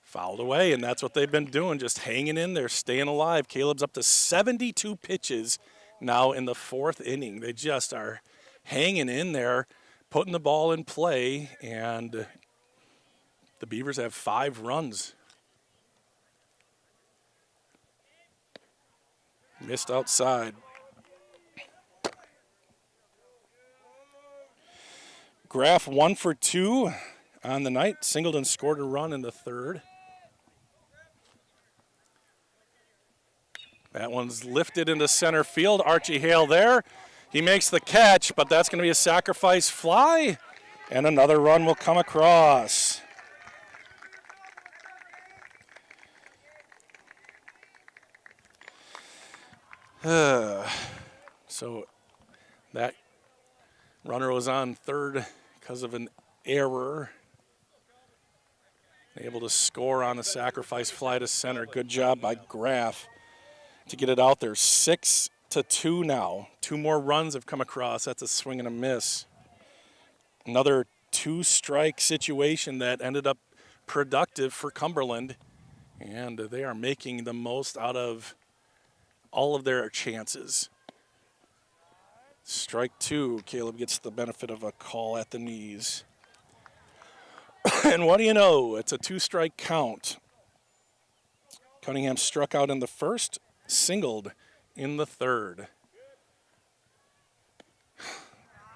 Fouled away, and that's what they've been doing, just hanging in there, staying alive. Caleb's up to 72 pitches now in the 4th inning. They just are hanging in there, putting the ball in play, and the Beavers have 5 runs. Missed outside. Graff 1 for 2 on the night. Singleton scored a run in the 3rd. That one's lifted into center field. Archie Hale there. He makes the catch, but that's going to be a sacrifice fly, and another run will come across. So that runner was on third because of an error. Able to score on a sacrifice fly to center. Good job by Graff to get it out there. 6-2 now. 2 more runs have come across. That's a swing and a miss. Another 2-strike situation that ended up productive for Cumberland, and they are making the most out of all of their chances. Strike two. Caleb gets the benefit of a call at the knees. And what do you know? It's a two-strike count. Cunningham struck out in the first, singled in the third.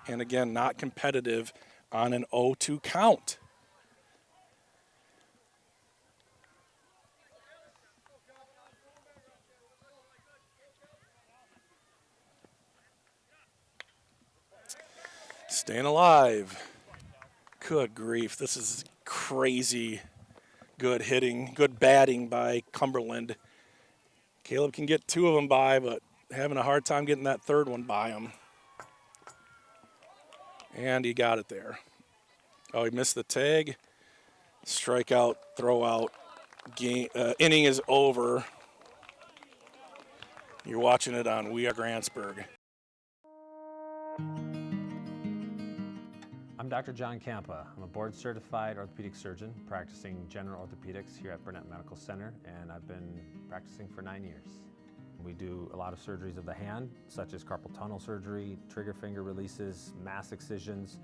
And again, not competitive on an 0-2 count. Staying alive. Good grief, this is crazy good hitting, good batting by Cumberland. Caleb can get two of them by, but having a hard time getting that third one by him. And he got it there. Oh, he missed the tag. Strikeout, throw out. Inning is over. You're watching it on We Are Grantsburg. I'm Dr. John Campa. I'm a board-certified orthopedic surgeon practicing general orthopedics here at Burnett Medical Center, and I've been practicing for 9 years. We do a lot of surgeries of the hand, such as carpal tunnel surgery, trigger finger releases, mass excisions.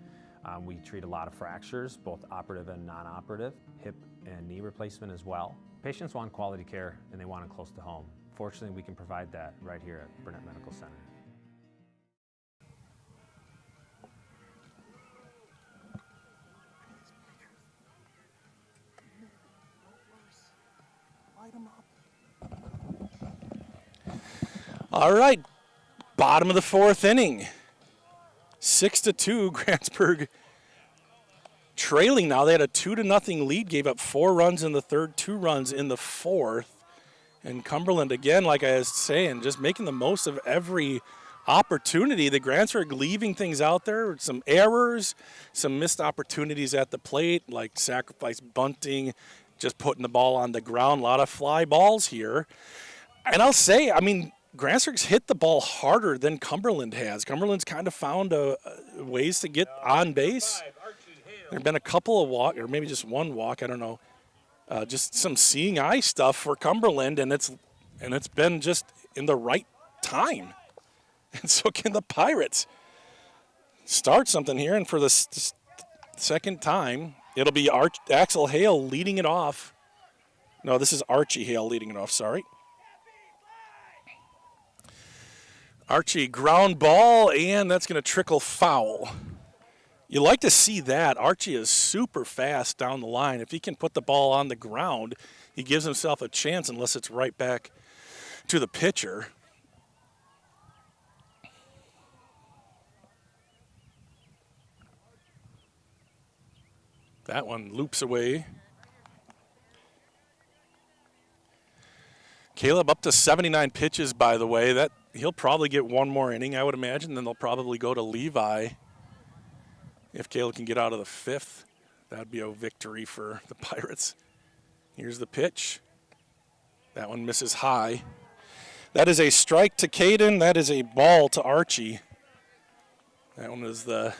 We treat a lot of fractures, both operative and non-operative, hip and knee replacement as well. Patients want quality care and they want it close to home. Fortunately, we can provide that right here at Burnett Medical Center. All right, bottom of the fourth inning. 6-2, Grantsburg trailing now. They had a 2-0 lead, gave up 4 runs in the third, 2 runs in the fourth. And Cumberland, again, like I was saying, just making the most of every opportunity. The Grantsburg leaving things out there, some errors, some missed opportunities at the plate, like sacrifice bunting, just putting the ball on the ground. A lot of fly balls here. And I'll say, I mean, Grantsburg's hit the ball harder than Cumberland has. Cumberland's kind of found ways to get on base. There have been a couple of walk, or maybe just one walk, I don't know. Just some seeing eye stuff for Cumberland, and it's been just in the right time. And so can the Pirates start something here, and for the second time, it'll be Axel Hale leading it off. No, this is Archie Hale leading it off, sorry. Archie, ground ball, and that's going to trickle foul. You like to see that. Archie is super fast down the line. If he can put the ball on the ground, he gives himself a chance unless it's right back to the pitcher. That one loops away. Caleb up to 79 pitches, by the way. That he'll probably get one more inning, I would imagine. Then they'll probably go to Levi. If Caleb can get out of the fifth, that'd be a victory for the Pirates. Here's the pitch. That one misses high. That is a strike to Caden. That is a ball to Archie. That one is the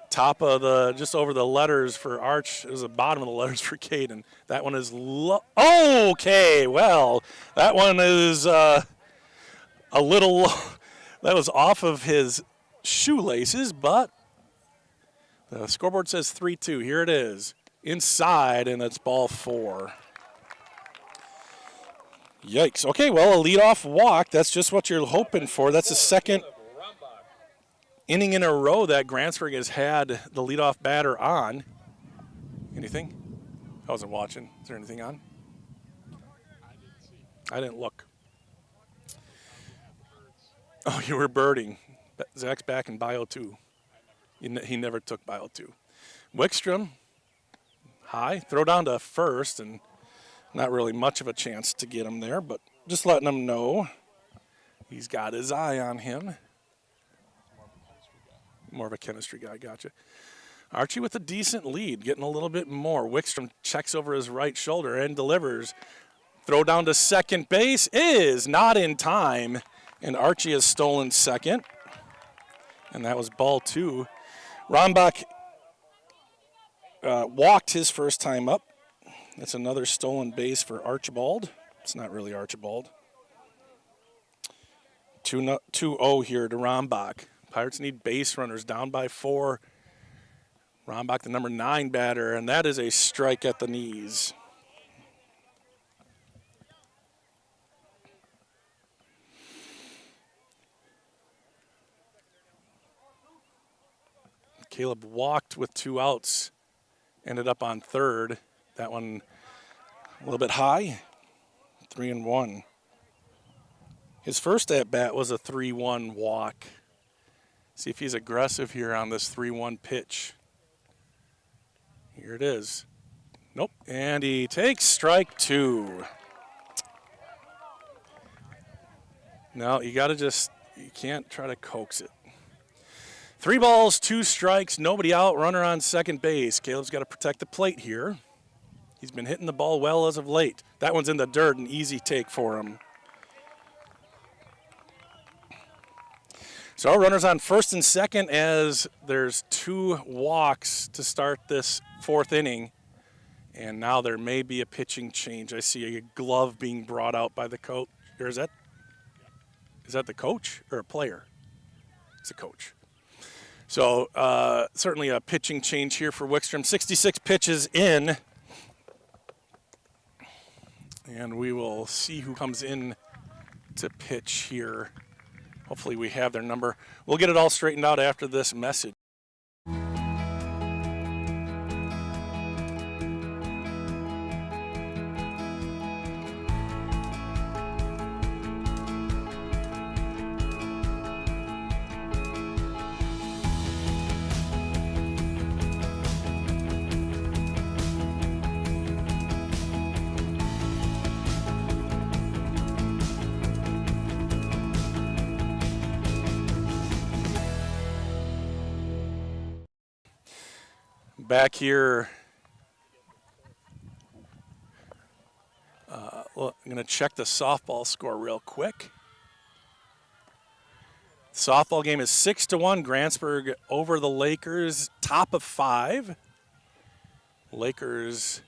top of the, just over the letters for Arch. It was the bottom of the letters for Caden. That one is okay, well, that one is a little, that was off of his shoelaces, but the scoreboard says 3-2. Here it is. Inside, and it's ball 4. Yikes. Okay, well, a leadoff walk. That's just what you're hoping for. That's the second inning in a row that Grantsburg has had the leadoff batter on. Anything? I wasn't watching. Is there anything on? I didn't look. Oh, you were birding. Zach's back in bio 2. He never took bio 2. Wickstrom, high, throw down to first, and not really much of a chance to get him there, but just letting him know he's got his eye on him. More of a chemistry guy, gotcha. Archie with a decent lead, getting a little bit more. Wickstrom checks over his right shoulder and delivers. Throw down to second base is not in time, and Archie has stolen second, and that was ball 2. Rombach walked his first time up, That's another stolen base for Archibald. It's not really Archibald. 2-0 here to Rombach. Pirates need base runners, down by 4. Rombach, the number 9 batter, and that is a strike at the knees. Caleb walked with 2 outs, ended up on third. That one a little bit high, 3-1. His first at bat was a 3-1 walk. See if he's aggressive here on this 3-1 pitch. Here it is. Nope, and he takes strike 2. No, you can't try to coax it. 3 balls, 2 strikes, nobody out, runner on second base. Caleb's got to protect the plate here. He's been hitting the ball well as of late. That one's in the dirt, an easy take for him. So runners on first and second as there's 2 walks to start this 4th inning. And now there may be a pitching change. I see a glove being brought out by the coach. Or is that the coach or a player? It's a coach. So certainly a pitching change here for Wickstrom. 66 pitches in. And we will see who comes in to pitch here. Hopefully we have their number. We'll get it all straightened out after this message. Back here, well, I'm going to check the softball score real quick. Softball game is 6-1. Grantsburg over the Lakers, top of 5. Lakers,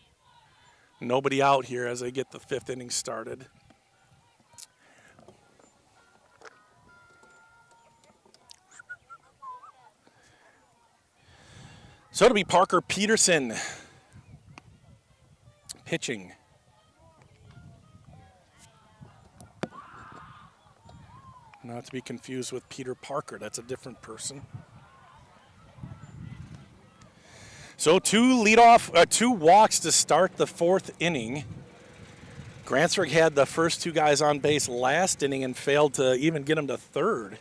nobody out here as they get the 5th inning started. So it'll be Parker Peterson pitching. Not to be confused with Peter Parker. That's a different person. So 2 walks to start the 4th inning. Grantsburg had the first 2 guys on base last inning and failed to even get them to third.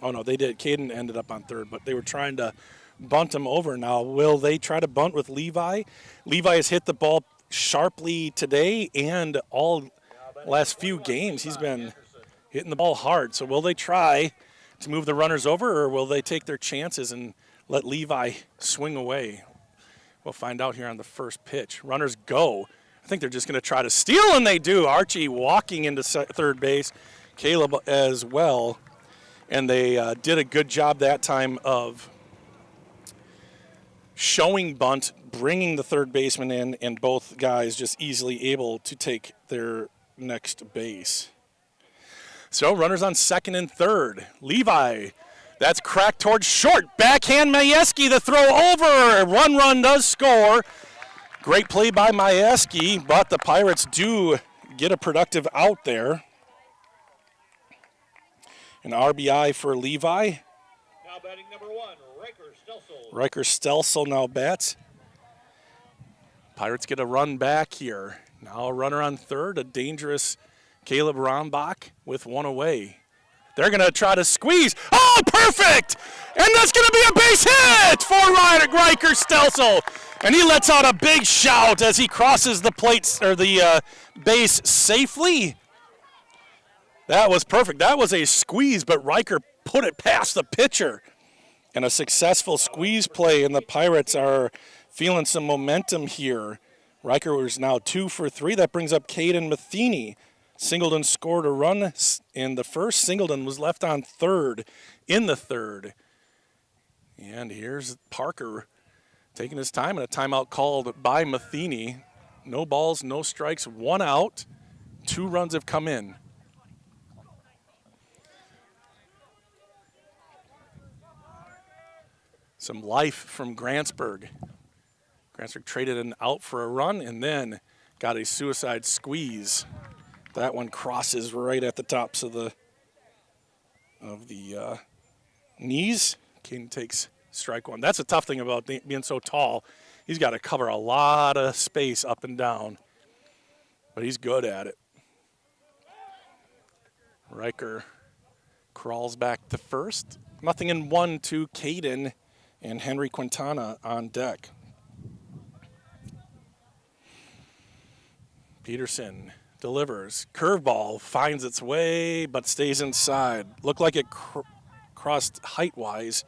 Oh, no, they did. Caden ended up on third, but they were trying to bunt him over. Now, will they try to bunt with Levi? Levi has hit the ball sharply today and all last few games. He's been hitting the ball hard. So will they try to move the runners over, or will they take their chances and let Levi swing away? We'll find out here on the first pitch. Runners go. I think they're just going to try to steal, and they do. Archie walking into third base. Caleb as well. And they did a good job that time of showing bunt, bringing the third baseman in, and both guys just easily able to take their next base. So runners on second and third. Levi, that's cracked towards short. Backhand Majewski, the throw over. One run does score. Great play by Majewski, but the Pirates do get a productive out there. An RBI for Levi. Now batting number 1, Riker Stelsel. Riker Stelsel now bats. Pirates get a run back here. Now a runner on third, a dangerous Caleb Rombach with 1 away. They're going to try to squeeze. Oh, perfect! And that's going to be a base hit for Riker Stelsel. And he lets out a big shout as he crosses the plate or the base safely. That was perfect. That was a squeeze, but Riker put it past the pitcher. And a successful squeeze play, and the Pirates are feeling some momentum here. Riker was now 2 for 3. That brings up Caden Matheny. Singleton scored a run in the first. Singleton was left on third in the third. And here's Parker taking his time, and a timeout called by Matheny. No balls, no strikes, 1 out. 2 runs have come in. Some life from Grantsburg. Grantsburg traded an out for a run and then got a suicide squeeze. That one crosses right at the tops of the knees. Caden takes strike 1. That's a tough thing about being so tall. He's got to cover a lot of space up and down, but he's good at it. Riker crawls back to first. Nothing in 1 to Caden and Henry Quintana on deck. Peterson delivers. Curveball finds its way, but stays inside. Looked like it crossed height-wise,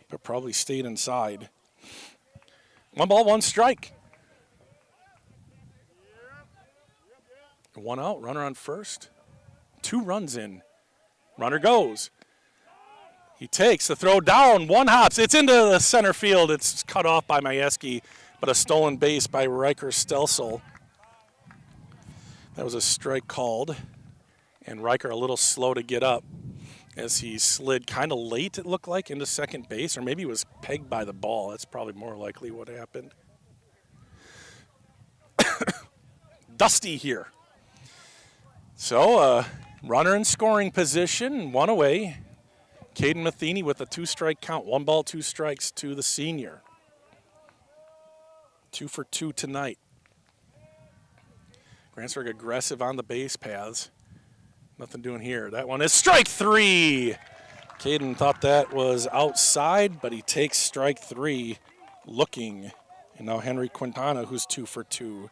but probably stayed inside. 1 ball, 1 strike. 1 out, runner on first. 2 runs in. Runner goes. He takes the throw down, 1 hops. It's into the center field. It's cut off by Majewski, but a stolen base by Riker Stelsel. That was a strike called, and Riker a little slow to get up as he slid kind of late, it looked like, into second base, or maybe he was pegged by the ball. That's probably more likely what happened. Dusty here. So, runner in scoring position, 1 away. Caden Matheny with a 2-strike count. 1 ball, 2 strikes to the senior. 2 for 2 tonight. Grantsburg aggressive on the base paths. Nothing doing here. That one is strike 3. Caden thought that was outside, but he takes strike 3 looking. And now Henry Quintana, who's 2 for 2.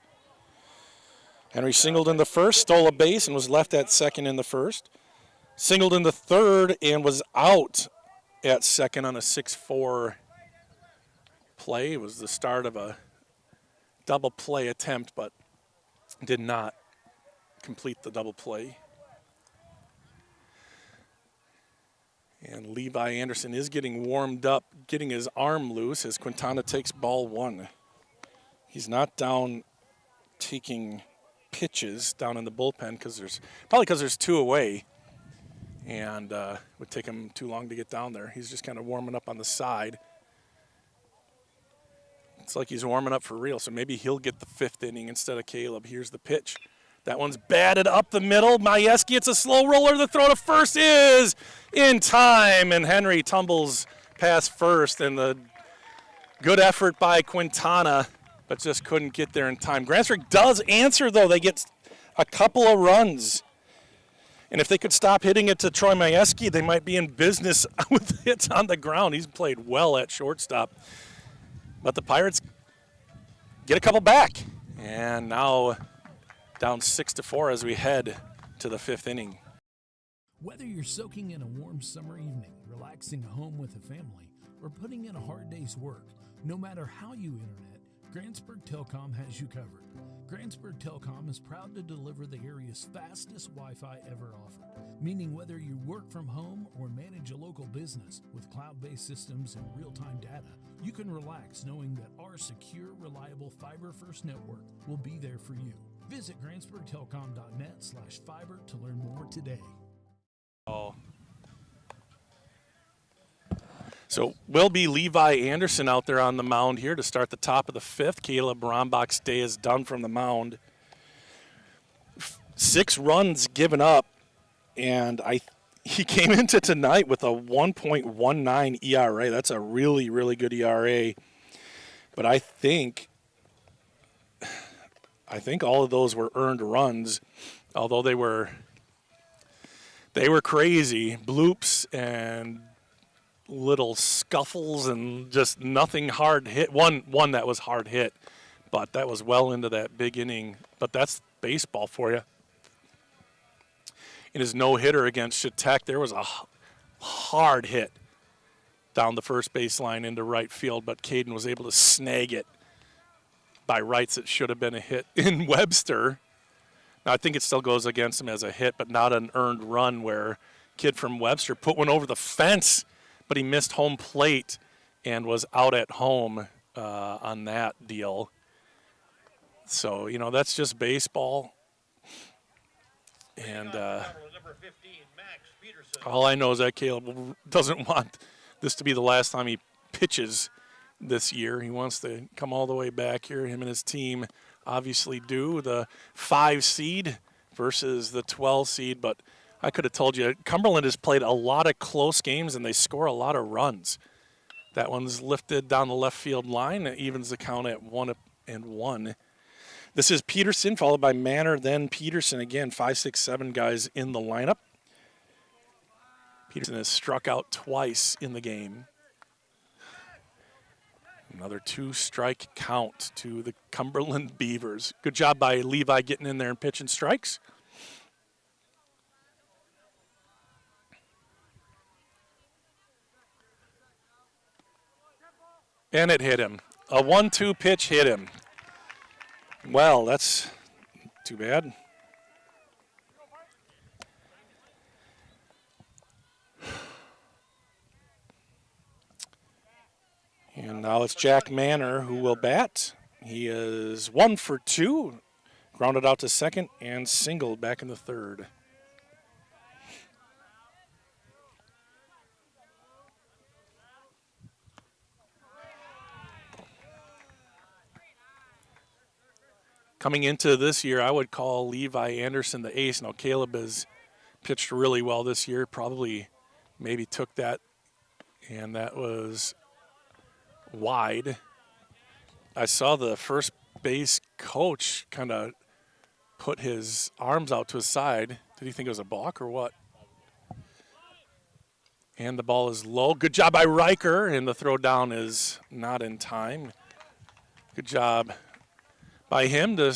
Henry singled in the first, stole a base, and was left at second in the first. Singled in the third and was out at second on a 6-4 play. It was the start of a double play attempt, but did not complete the double play. And Levi Anderson is getting warmed up, getting his arm loose as Quintana takes ball 1. He's not down taking pitches down in the bullpen because there's 2 away, and it would take him too long to get down there. He's just kind of warming up on the side. It's like he's warming up for real, so maybe he'll get the 5th inning instead of Caleb. Here's the pitch. That one's batted up the middle. Majewski, it's a slow roller. The throw to first is in time, and Henry tumbles past first, and the good effort by Quintana, but just couldn't get there in time. Grantsburg does answer, though. They get a couple of runs. And if they could stop hitting it to Troy Majewski, they might be in business with hits on the ground. He's played well at shortstop. But the Pirates get a couple back. And now down 6-4 as we head to the 5th inning. Whether you're soaking in a warm summer evening, relaxing at home with a family, or putting in a hard day's work, no matter how you internet, Grantsburg Telecom has you covered. Grantsburg Telecom is proud to deliver the area's fastest Wi-Fi ever offered, meaning whether you work from home or manage a local business with cloud-based systems and real-time data, you can relax knowing that our secure, reliable fiber-first network will be there for you. Visit grantsburgtelecom.net/fiber to learn more today. So will be Levi Anderson out there on the mound here to start the top of the 5th. Caleb Rombach's day is done from the mound. 6 runs given up, and he came into tonight with a 1.19 ERA. That's a really, really good ERA. But I think all of those were earned runs, although they were crazy. Bloops and little scuffles and just nothing hard hit. One that was hard hit, but that was well into that big inning. But that's baseball for you. In his no-hitter against Chautauqua, there was a hard hit down the first baseline into right field, but Caden was able to snag it. By rights, it should have been a hit in Webster. Now, I think it still goes against him as a hit, but not an earned run where kid from Webster put one over the fence, but he missed home plate and was out at home. on that deal. So, you know, that's just baseball. And all I know is that Caleb doesn't want this to be the last time he pitches this year. He wants to come all the way back here. Him and his team obviously do. The 5 seed versus the 12 seed, but I could have told you Cumberland has played a lot of close games and they score a lot of runs. That one's lifted down the left field line. It evens the count at 1-1. This is Peterson, followed by Manor, then Peterson again. 5, 6, 7 guys in the lineup. Peterson has struck out twice in the game. Another 2-strike count to the Cumberland Beavers. Good job by Levi getting in there and pitching strikes. And it hit him. A 1-2 pitch hit him. Well, that's too bad. And now it's Jack Manor who will bat. He is 1 for 2, grounded out to second and singled back in the third. Coming into this year, I would call Levi Anderson the ace. Now, Caleb has pitched really well this year, probably maybe took that, and that was wide. I saw the first base coach kind of put his arms out to his side. Did he think it was a balk or what? And the ball is low. Good job by Riker, and the throw down is not in time. Good job by him to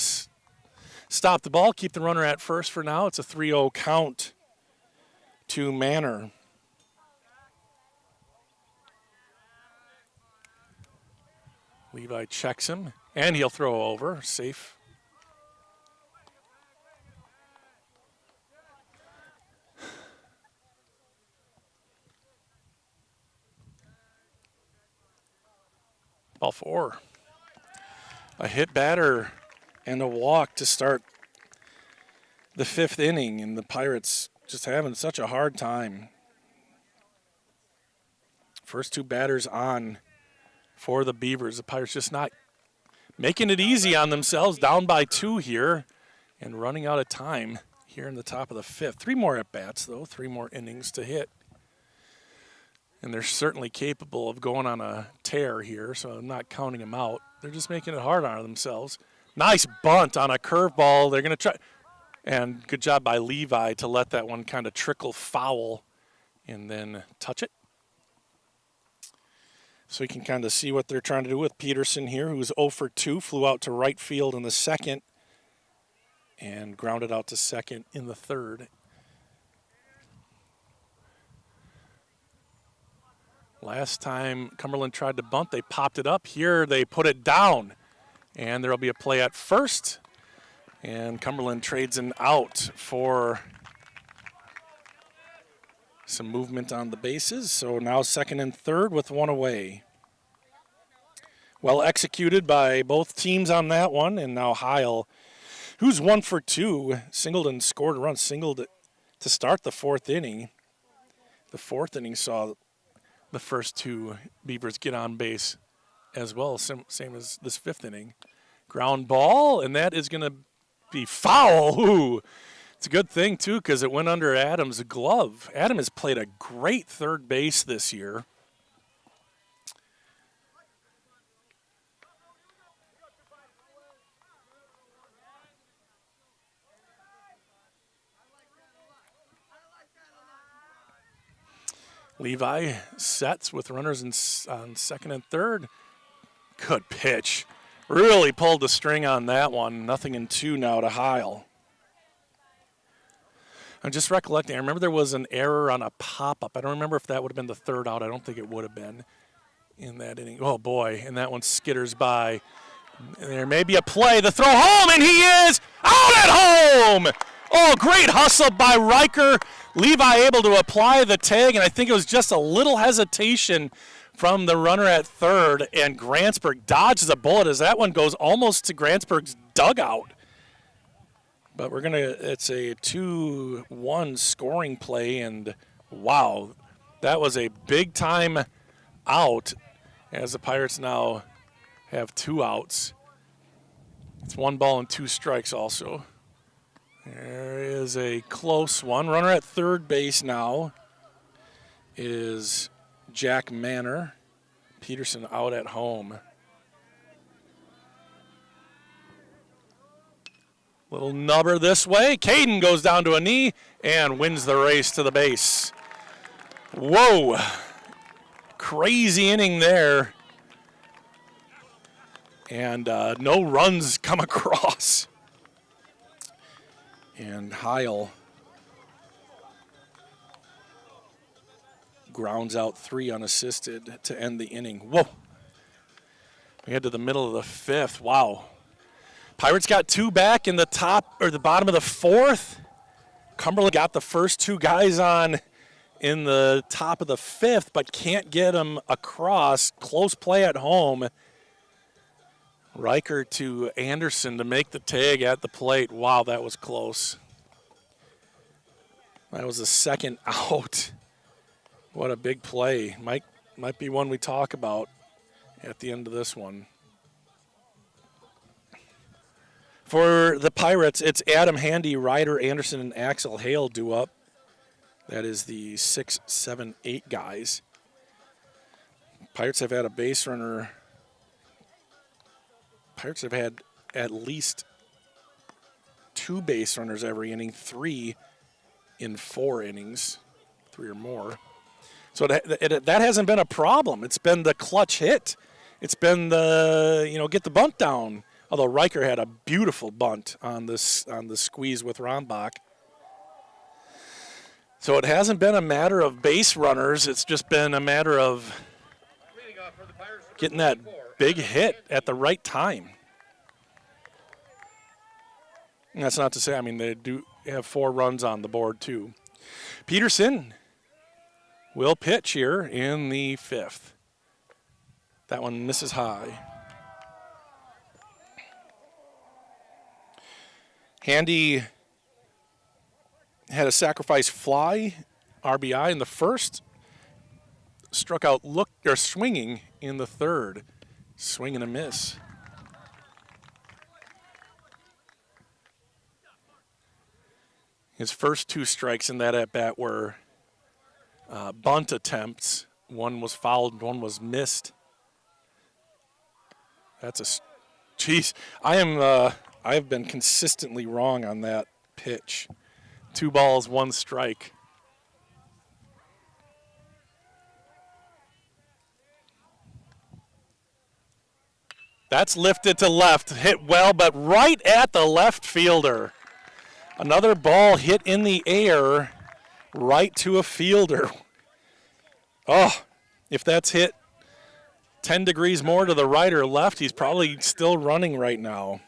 stop the ball, keep the runner at first for now. It's a 3-0 count to Manor. Levi checks him, and he'll throw over, safe. Ball 4. A hit batter and a walk to start the 5th inning, and the Pirates just having such a hard time. First 2 batters on for the Beavers. The Pirates just not making it easy on themselves, down by 2 here and running out of time here in the top of the 5th. 3 more at-bats, though, 3 more innings to hit. And they're certainly capable of going on a tear here, so I'm not counting them out. They're just making it hard on themselves. Nice bunt on a curveball. They're going to try. And good job by Levi to let that one kind of trickle foul and then touch it. So you can kind of see what they're trying to do with Peterson here, who's 0 for 2, flew out to right field in the 2nd and grounded out to second in the 3rd. Last time Cumberland tried to bunt, they popped it up. Here they put it down. And there will be a play at first. And Cumberland trades an out for some movement on the bases. So now 2nd and 3rd with 1 away. Well executed by both teams on that one. And now Heil, who's 1 for 2, singled and scored a run, singled to start the 4th inning. The 4th inning saw the first 2 Beavers get on base as well, same as this 5th inning. Ground ball, and that is going to be foul. Ooh. It's a good thing, too, because it went under Adams' glove. Adam has played a great third base this year. Levi sets with runners on 2nd and 3rd. Good pitch. Really pulled the string on that one. 0-2 now to Heil. I'm just recollecting. I remember there was an error on a pop-up. I don't remember if that would have been the 3rd out. I don't think it would have been in that inning. Oh, boy. And that one skitters by. There may be a play. The throw home, and he is out at home. Oh, great hustle by Riker. Levi able to apply the tag, and I think it was just a little hesitation from the runner at third, and Grantsburg dodges a bullet as that one goes almost to Grantsburg's dugout. But it's a 2-1 scoring play, and wow, that was a big time out as the Pirates now have 2 outs. It's 1 ball and 2 strikes also. There is a close one. Runner at third base now is Jack Manor. Peterson out at home. Little nubber this way. Caden goes down to a knee and wins the race to the base. Whoa. Crazy inning there. And no runs come across. And Heil grounds out 3 unassisted to end the inning. Whoa. We head to the middle of the 5th. Wow. Pirates got 2 back in the bottom of the 4th. Cumberland got the first 2 guys on in the top of the 5th, but can't get them across. Close play at home. Riker to Anderson to make the tag at the plate. Wow, that was close. That was the second out. What a big play. Might be one we talk about at the end of this one. For the Pirates, it's Adam Handy, Ryder Anderson, and Axel Hale due up. That is the 6, 7, 8 guys. Pirates have had a base runner. Pirates have had at least 2 base runners every inning, 3 in 4 innings, 3 or more. So that hasn't been a problem. It's been the clutch hit. It's been the, get the bunt down. Although Riker had a beautiful bunt on the squeeze with Rombach. So it hasn't been a matter of base runners. It's just been a matter of getting that big hit at the right time. And that's not to say, they do have 4 runs on the board too. Peterson will pitch here in the 5th. That one misses high. Handy had a sacrifice fly, RBI in the 1st. Struck out swinging in the 3rd. Swing and a miss. His first 2 strikes in that at-bat were bunt attempts. One was fouled, one was missed. Geez, I've been consistently wrong on that pitch. 2 balls, 1 strike. That's lifted to left, hit well, but right at the left fielder. Another ball hit in the air, right to a fielder. Oh, if that's hit 10 degrees more to the right or left, he's probably still running right now.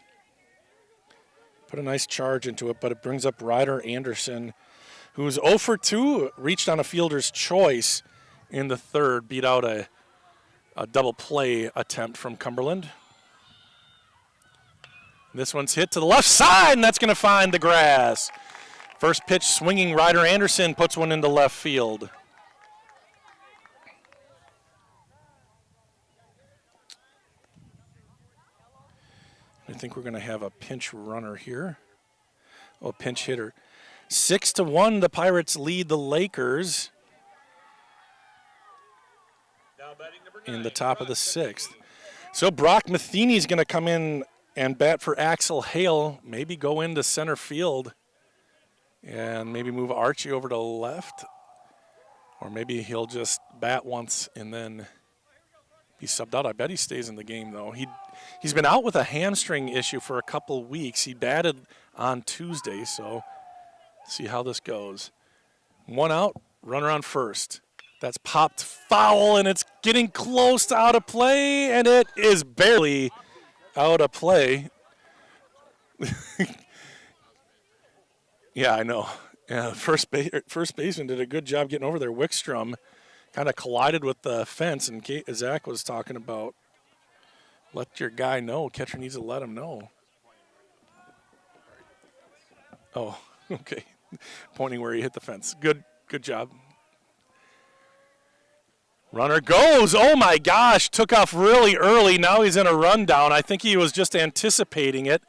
Put a nice charge into it, but it brings up Ryder Anderson, who's 0 for 2, reached on a fielder's choice in the 3rd, beat out a double play attempt from Cumberland. This one's hit to the left side, and that's going to find the grass. First pitch swinging, Ryder Anderson puts one into left field. I think we're going to have a pinch runner here. Oh, pinch hitter. 6-1, the Pirates lead the Lakers in the top of the 6th. So Brock Matheny's going to come in and bat for Axel Hale, maybe go into center field and maybe move Archie over to left. Or maybe he'll just bat once and then be subbed out. I bet he stays in the game, though. He's been out with a hamstring issue for a couple weeks. He batted on Tuesday, so see how this goes. 1 out, runner on first. That's popped foul, and it's getting close to out of play, and it is barely out of play. Yeah, I know. Yeah, first baseman did a good job getting over there. Wickstrom Kind of collided with the fence, and Zach was talking about let your guy know. Catcher needs to let him know. Oh, okay. Pointing where he hit the fence. Good job. Runner goes. Oh, my gosh. Took off really early. Now he's in a rundown. I think he was just anticipating it.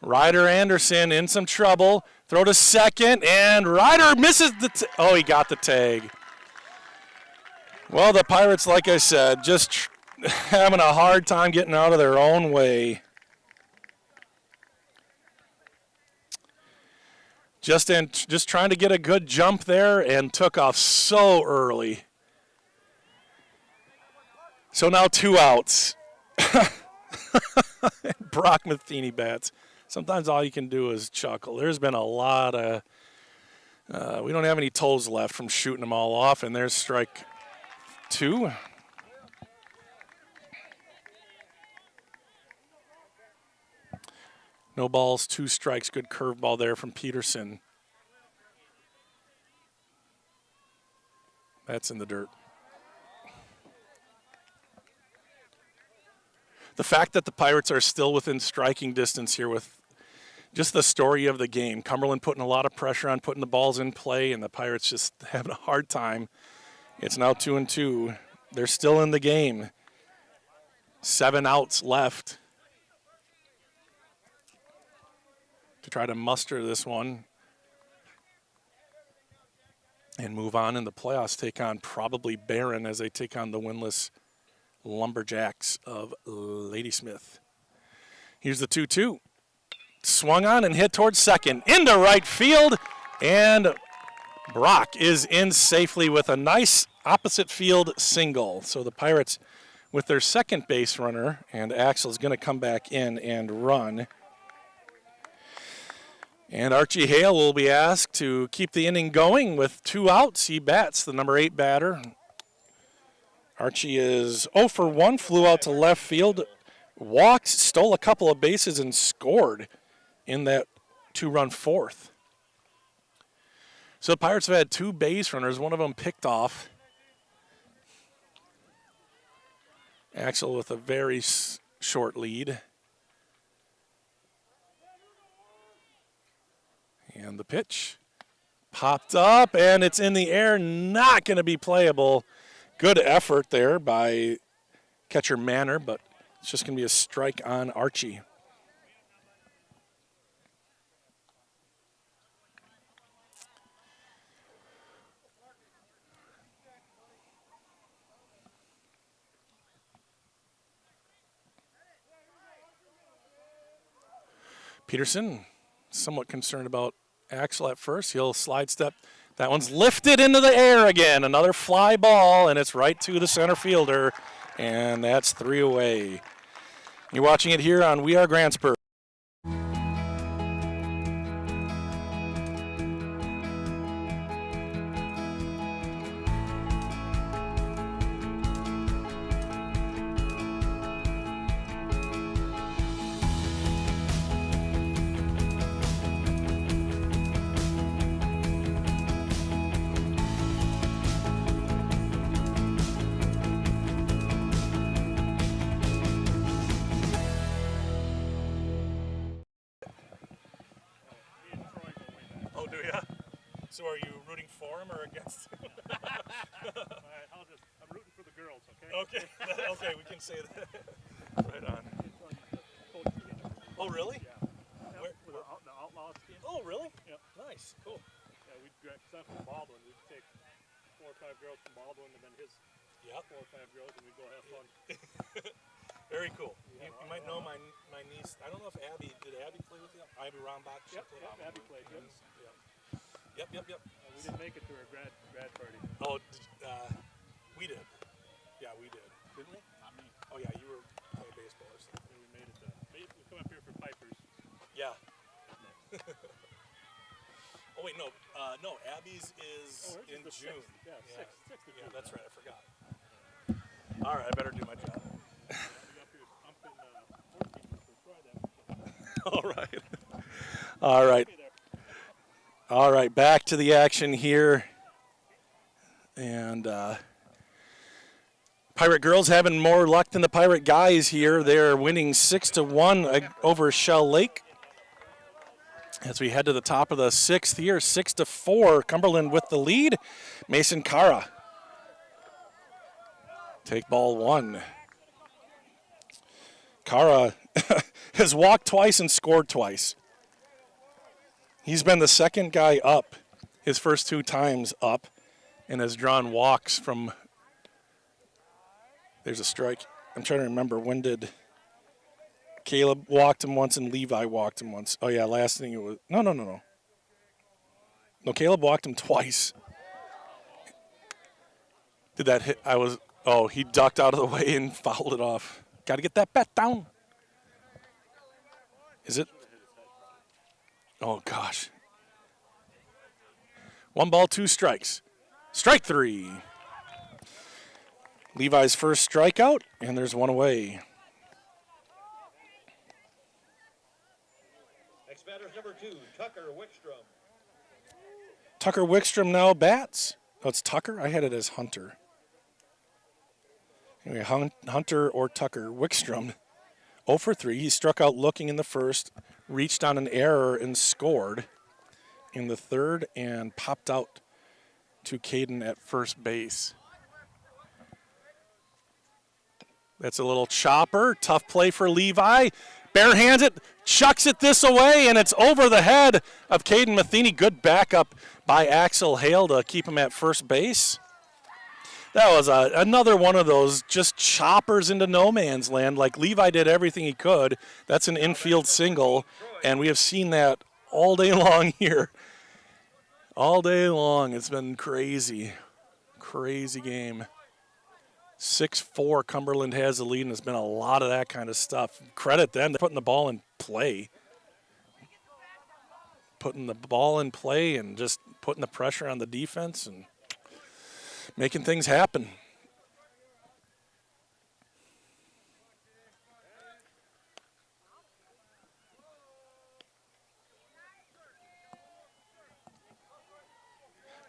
Ryder Anderson in some trouble. Throw to second, and Ryder misses the oh, he got the tag. Well, the Pirates, like I said, just having a hard time getting out of their own way. Just trying to get a good jump there and took off so early. So now 2 outs. Brock Matheny bats. Sometimes all you can do is chuckle. There's been a lot of we don't have any toes left from shooting them all off, and there's strike 2. No balls, 2 strikes. Good curveball there from Peterson. That's in the dirt. The fact that the Pirates are still within striking distance here with just the story of the game. Cumberland putting a lot of pressure on putting the balls in play, and the Pirates just having a hard time. It's now 2-2. They're still in the game. 7 outs left to try to muster this one and move on in the playoffs. Take on probably Barron as they take on the winless Lumberjacks of Ladysmith. Here's the 2-2. Swung on and hit towards second. Into right field, and Brock is in safely with a nice opposite field single. So the Pirates with their second base runner, and Axel's going to come back in and run. And Archie Hale will be asked to keep the inning going with 2 outs. He bats, the number 8 batter. Archie is 0 for 1, flew out to left field, walked, stole a couple of bases, and scored in that 2-run fourth. So the Pirates have had 2 base runners, one of them picked off. Axel with a very short lead. And the pitch popped up, and it's in the air, not going to be playable. Good effort there by catcher Manor, but it's just going to be a strike on Archie. Peterson, somewhat concerned about Axel at first. He'll slide step. That one's lifted into the air again. Another fly ball, and it's right to the center fielder, and that's 3 away. You're watching it here on We Are Grantsburg. So are you rooting for him or against him? I'm rooting for the girls, okay? Okay, okay, we can say that. Right on. Oh, really? Yeah. Where? The Outlaws team. Oh, really? Yep. Nice, cool. Yeah, cause I'm from Baldwin. We'd take 4 or 5 girls from Baldwin and then his 4 or 5 girls, and we'd go have fun. Very cool. You might know my niece. I don't know if did Abby play with you? Abby Rombach? Yep, Abby played. Yep. Yep. We didn't make it to her grad party. Oh, we did. Yeah, we did. Didn't we? Not me. Oh, yeah, you were playing baseball or something. Yeah, we made it. We come up here for Pipers. Yeah. Oh, wait, no. No, Abby's is in June. 6th. Yeah, 6th of June. Yeah, that's right. I forgot. All right, I better do my job. All right. All right. All right, back to the action here. And Pirate girls having more luck than the Pirate guys here. They're winning 6-1 over Shell Lake. As we head to the top of the sixth here, 6-4, Cumberland with the lead. Mason Cara. Take ball one. Cara has walked twice and scored twice. He's been the second guy up his first 2 times up and has drawn walks from. There's a strike. I'm trying to remember, when did Caleb walked him once and Levi walked him once? Oh, yeah, last thing it was. No. No, Caleb walked him twice. Did that hit? He ducked out of the way and fouled it off. Got to get that bat down. Is it? Oh, gosh. 1 ball, 2 strikes. Strike 3. Levi's first strikeout, and there's 1 away. Next batter's number 2, Tucker Wickstrom. Tucker Wickstrom now bats. Oh, it's Tucker? I had it as Hunter. Anyway, Hunter or Tucker Wickstrom, 0 for 3. He struck out looking in the first, reached on an error and scored in the third, and popped out to Caden at first base. That's a little chopper. Tough play for Levi. Barehands it, chucks it this away, and it's over the head of Caden Matheny. Good backup by Axel Hale to keep him at first base. That was another one of those just choppers into no man's land. Like Levi did everything he could. That's an infield single, and we have seen that all day long here. All day long. It's been crazy. Crazy game. 6-4, Cumberland has the lead, and it's been a lot of that kind of stuff. Credit them. They're putting the ball in play. Putting the ball in play and just putting the pressure on the defense and making things happen.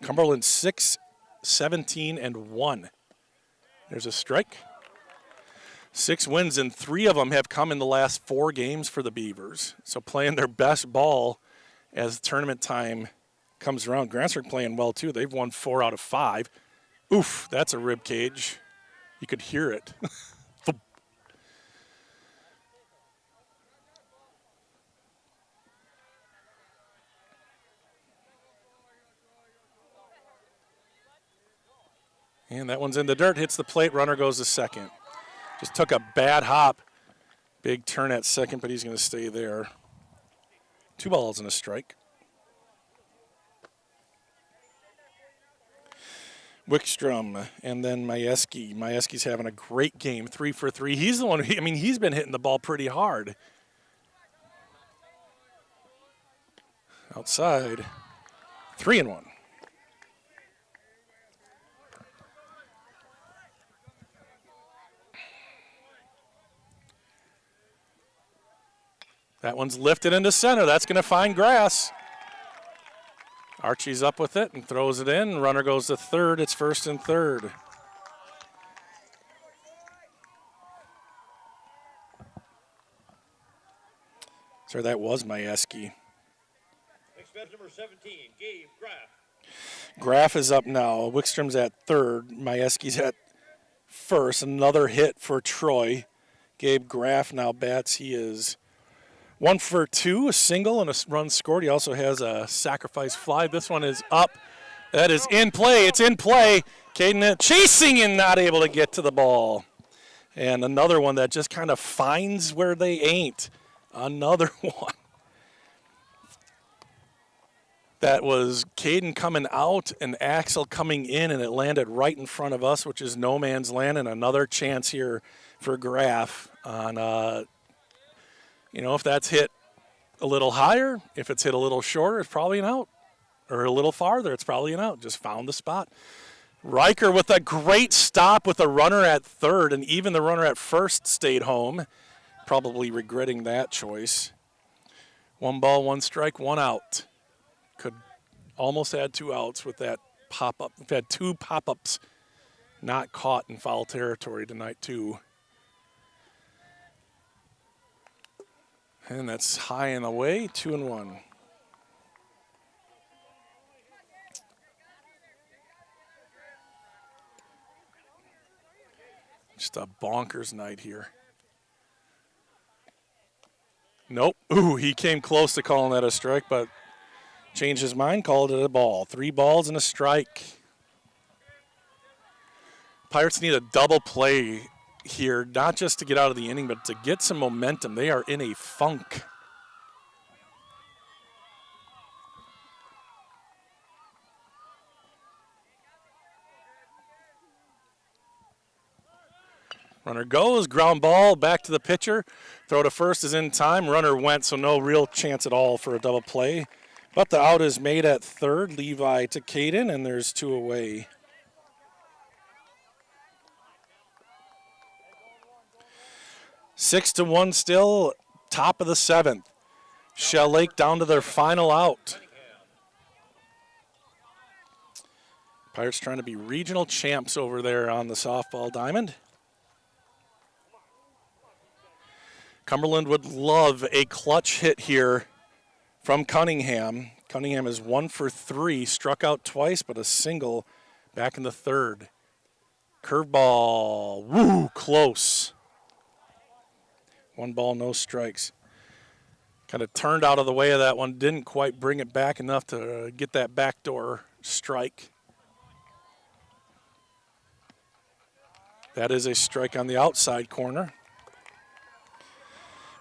Cumberland 6-17-1. There's a strike. 6 wins, and 3 of them have come in the last 4 games for the Beavers. So playing their best ball as tournament time comes around. Grantsburg playing well, too. They've won 4 out of 5. Oof, that's a rib cage. You could hear it. And that one's in the dirt, hits the plate, runner goes to second. Just took a bad hop. Big turn at second, but he's going to stay there. 2 balls and a strike. Wickstrom and then Majewski. Majewski's having a great game, 3 for 3. He's the one he's been hitting the ball pretty hard. Outside, 3-1. That one's lifted into center. That's going to find grass. Archie's up with it and throws it in. Runner goes to third. It's 1st and 3rd. So that was Majewski. Next batter number 17, Gabe Graff. Graff is up now. Wickstrom's at 3rd. Majewski's at 1st. Another hit for Troy. Gabe Graff now bats. He is 1 for 2, a single and a run scored. He also has a sacrifice fly. This one is up. That is in play. It's in play. Caden chasing and not able to get to the ball. And another one that just kind of finds where they ain't. Another one. That was Caden coming out and Axel coming in, and it landed right in front of us, which is no man's land, and another chance here for Graff on if that's hit a little higher, if it's hit a little shorter, it's probably an out. Or a little farther, it's probably an out. Just found the spot. Riker with a great stop with a runner at 3rd, and even the runner at 1st stayed home. Probably regretting that choice. 1 ball, 1 strike, 1 out. Could almost add 2 outs with that pop-up. We've had 2 pop-ups not caught in foul territory tonight, too. And that's high and away, 2-1. Just a bonkers night here. Nope. Ooh, he came close to calling that a strike, but changed his mind, called it a ball. 3 balls and a strike. Pirates need a double play here, not just to get out of the inning, but to get some momentum. They are in a funk. Runner goes, ground ball, back to the pitcher. Throw to first is in time. Runner went, so no real chance at all for a double play. But the out is made at third. Levi to Caden, and there's 2 away. Six to 1 still, top of the 7th. Shell Lake down to their final out. Pirates trying to be regional champs over there on the softball diamond. Cumberland would love a clutch hit here from Cunningham. Cunningham is 1 for 3, struck out twice, but a single back in the 3rd. Curveball, woo, close. 1 ball, no strikes. Kind of turned out of the way of that one, didn't quite bring it back enough to get that backdoor strike. That is a strike on the outside corner.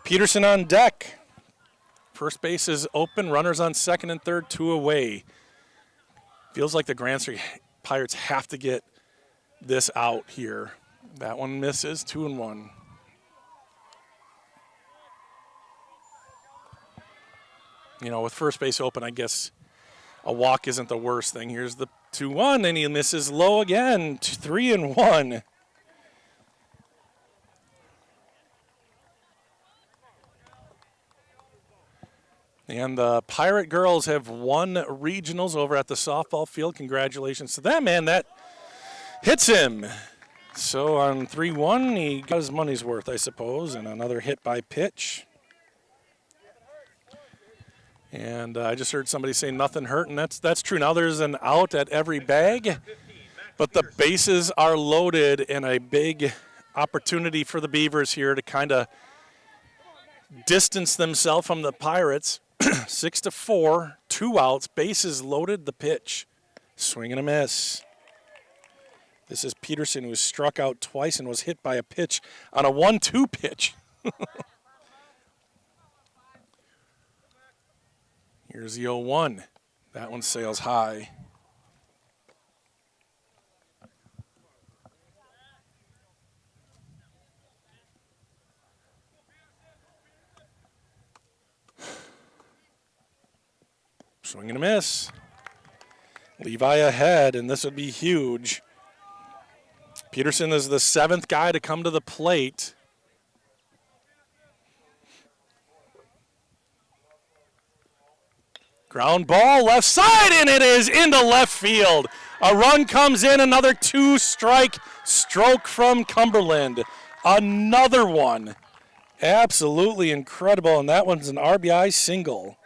Peterson on deck. First base is open. Runners on second and third, 2 away. Feels like the Grantsburg Pirates have to get this out here. That one misses, 2-1. You know, with first base open, I guess a walk isn't the worst thing. Here's the 2-1, and he misses low again, 3-1. And the Pirate girls have won regionals over at the softball field. Congratulations to them, and that hits him. So on 3-1, he got his money's worth, I suppose, and another hit by pitch. And I just heard somebody say nothing hurt, and that's true. Now there's an out at every bag, but the bases are loaded, and a big opportunity for the Beavers here to kind of distance themselves from the Pirates. 6-4, 2 outs, bases loaded, the pitch. Swing and a miss. This is Peterson, who was struck out twice and was hit by a pitch on a 1-2 pitch. Here's the 0-1. That one sails high. Swing and a miss. Levi ahead, and this would be huge. Peterson is the 7th guy to come to the plate. Ground ball left side, and it is into left field. A run comes in, another 2-strike stroke from Cumberland. Another one. Absolutely incredible, and that one's an RBI single.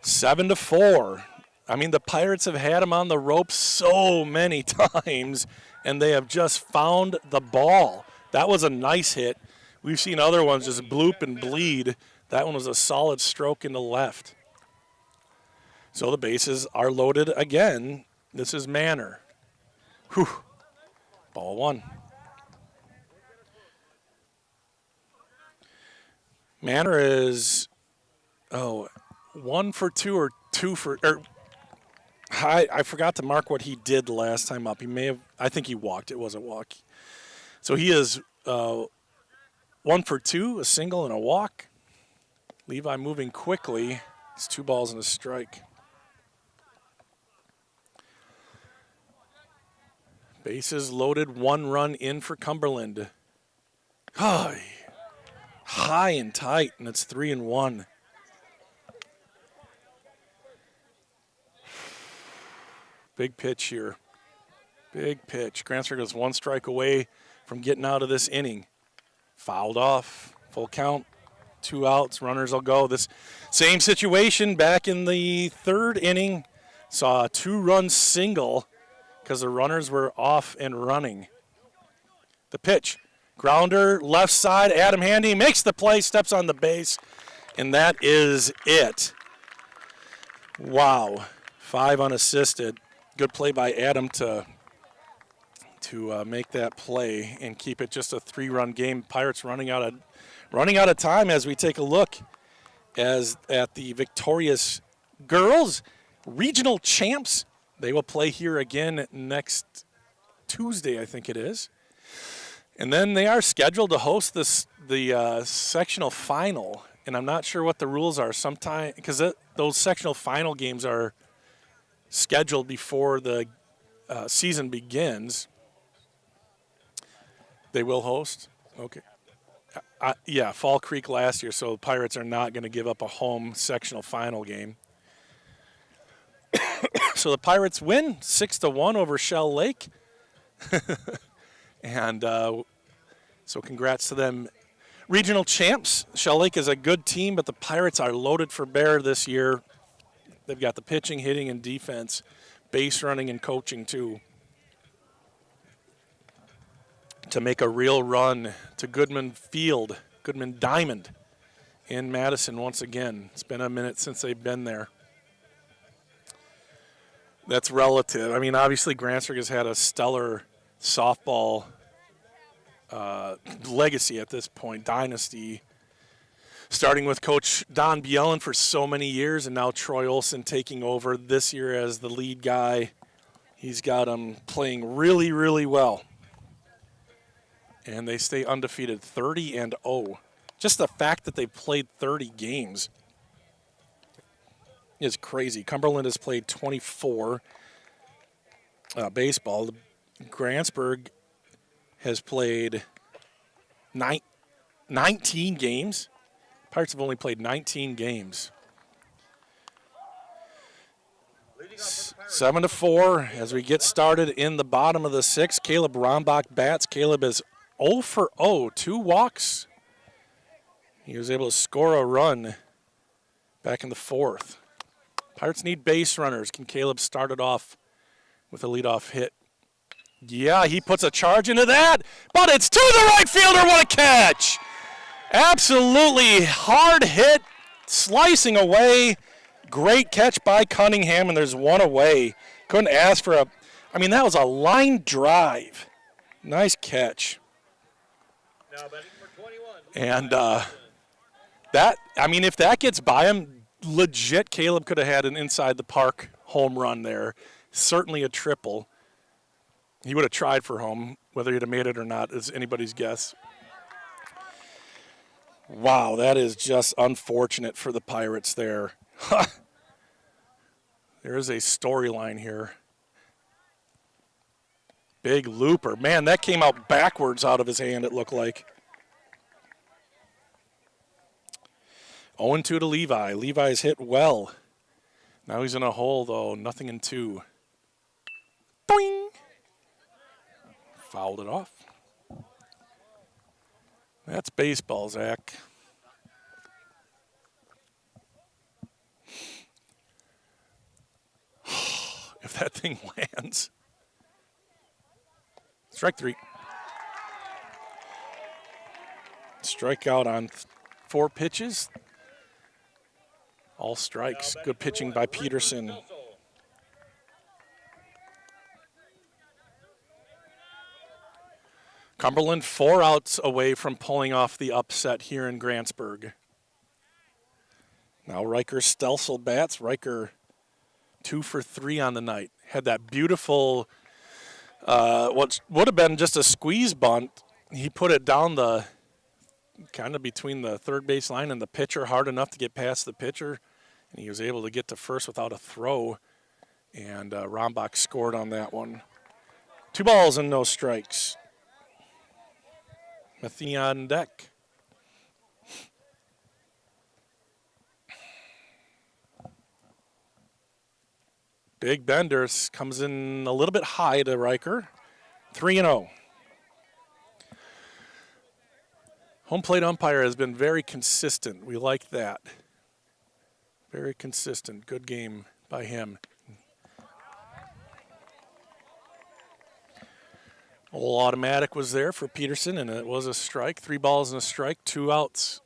7-4. I mean, the Pirates have had him on the ropes so many times, and they have just found the ball. That was a nice hit. We've seen other ones just bloop and bleed. That one was a solid stroke into left. So the bases are loaded again. This is Manor. Whew. Ball 1. Manor is, 1 for 2 or 2 for, I forgot to mark what he did last time up. He may have, I think he walked. It was a walk. So he is 1 for 2, a single and a walk. Levi moving quickly. It's 2 balls and a strike. Bases loaded, 1 run in for Cumberland. High and tight, and it's 3-1. Big pitch here. Big pitch. Grantsburg was 1 strike away from getting out of this inning. Fouled off. Full count. 2 outs. Runners will go. This same situation back in the 3rd inning. Saw a 2-run single because the runners were off and running. The pitch. Grounder, left side. Adam Handy makes the play, steps on the base, and that is it. Wow. 5 unassisted. Good play by Adam to make that play and keep it just a 3-run game. Pirates running out of time as we take a look at the victorious girls regional champs. They will play here again next Tuesday, I think it is. And then they are scheduled to host the sectional final, and I'm not sure what the rules are. Sometime because those sectional final games are scheduled before the season begins. They will host? Okay. Yeah, Fall Creek last year, so the Pirates are not going to give up a home sectional final game. So the Pirates win 6-1 over Shell Lake. And so congrats to them. Regional champs. Shell Lake is a good team, but the Pirates are loaded for bear this year. They've got the pitching, hitting, and defense, base running, and coaching too, to make a real run to Goodman Field, Goodman Diamond in Madison once again. It's been a minute since they've been there. That's relative. I mean, obviously Grantsburg has had a stellar softball legacy at this point, dynasty, starting with Coach Don Bielen for so many years, and now Troy Olson taking over this year as the lead guy. He's got them playing really, really well. And they stay undefeated, 30-0. Just the fact that they've played 30 games is crazy. Cumberland has played 24 baseball. Grantsburg has played 19 games. Pirates have only played 19 games. 7-4 as we get started in the bottom of the 6th. Caleb Rombach bats. Caleb is 0 for 0, 2 walks. He was able to score a run back in the 4th. Pirates need base runners. Can Caleb start it off with a leadoff hit? Yeah, he puts a charge into that, but it's to the right fielder. What a catch! Absolutely hard hit, slicing away. Great catch by Cunningham, and there's one away. Couldn't ask for I mean, that was a line drive. Nice catch. Now batting number 21. And if that gets by him, legit Caleb could have had an inside the park home run there. Certainly a triple. He would have tried for home. Whether he'd have made it or not is anybody's guess. Wow, that is just unfortunate for the Pirates there. There is a storyline here. Big looper. Man, that came out backwards out of his hand, it looked like. 0-2 to Levi. Levi's hit well. Now he's in a hole, though. Nothing in 2. Boing! Fouled it off. That's baseball, Zach. If that thing lands. Strike 3. Strikeout on 4 pitches. All strikes. Good pitching by Peterson. Cumberland 4 outs away from pulling off the upset here in Grantsburg. Now Riker Stelsel bats. Riker 2 for 3 on the night. Had that beautiful, what would have been just a squeeze bunt. He put it down the, kind of between the third base line and the pitcher, hard enough to get past the pitcher. And he was able to get to first without a throw. And Rombach scored on that one. 2 balls and no strikes. Mathia on deck. Big bender comes in a little bit high to Riker. 3-0. Home plate umpire has been very consistent. We like that. Very consistent. Good game by him. Old automatic was there for Peterson, and it was a strike. 3 balls and a strike, 2 outs.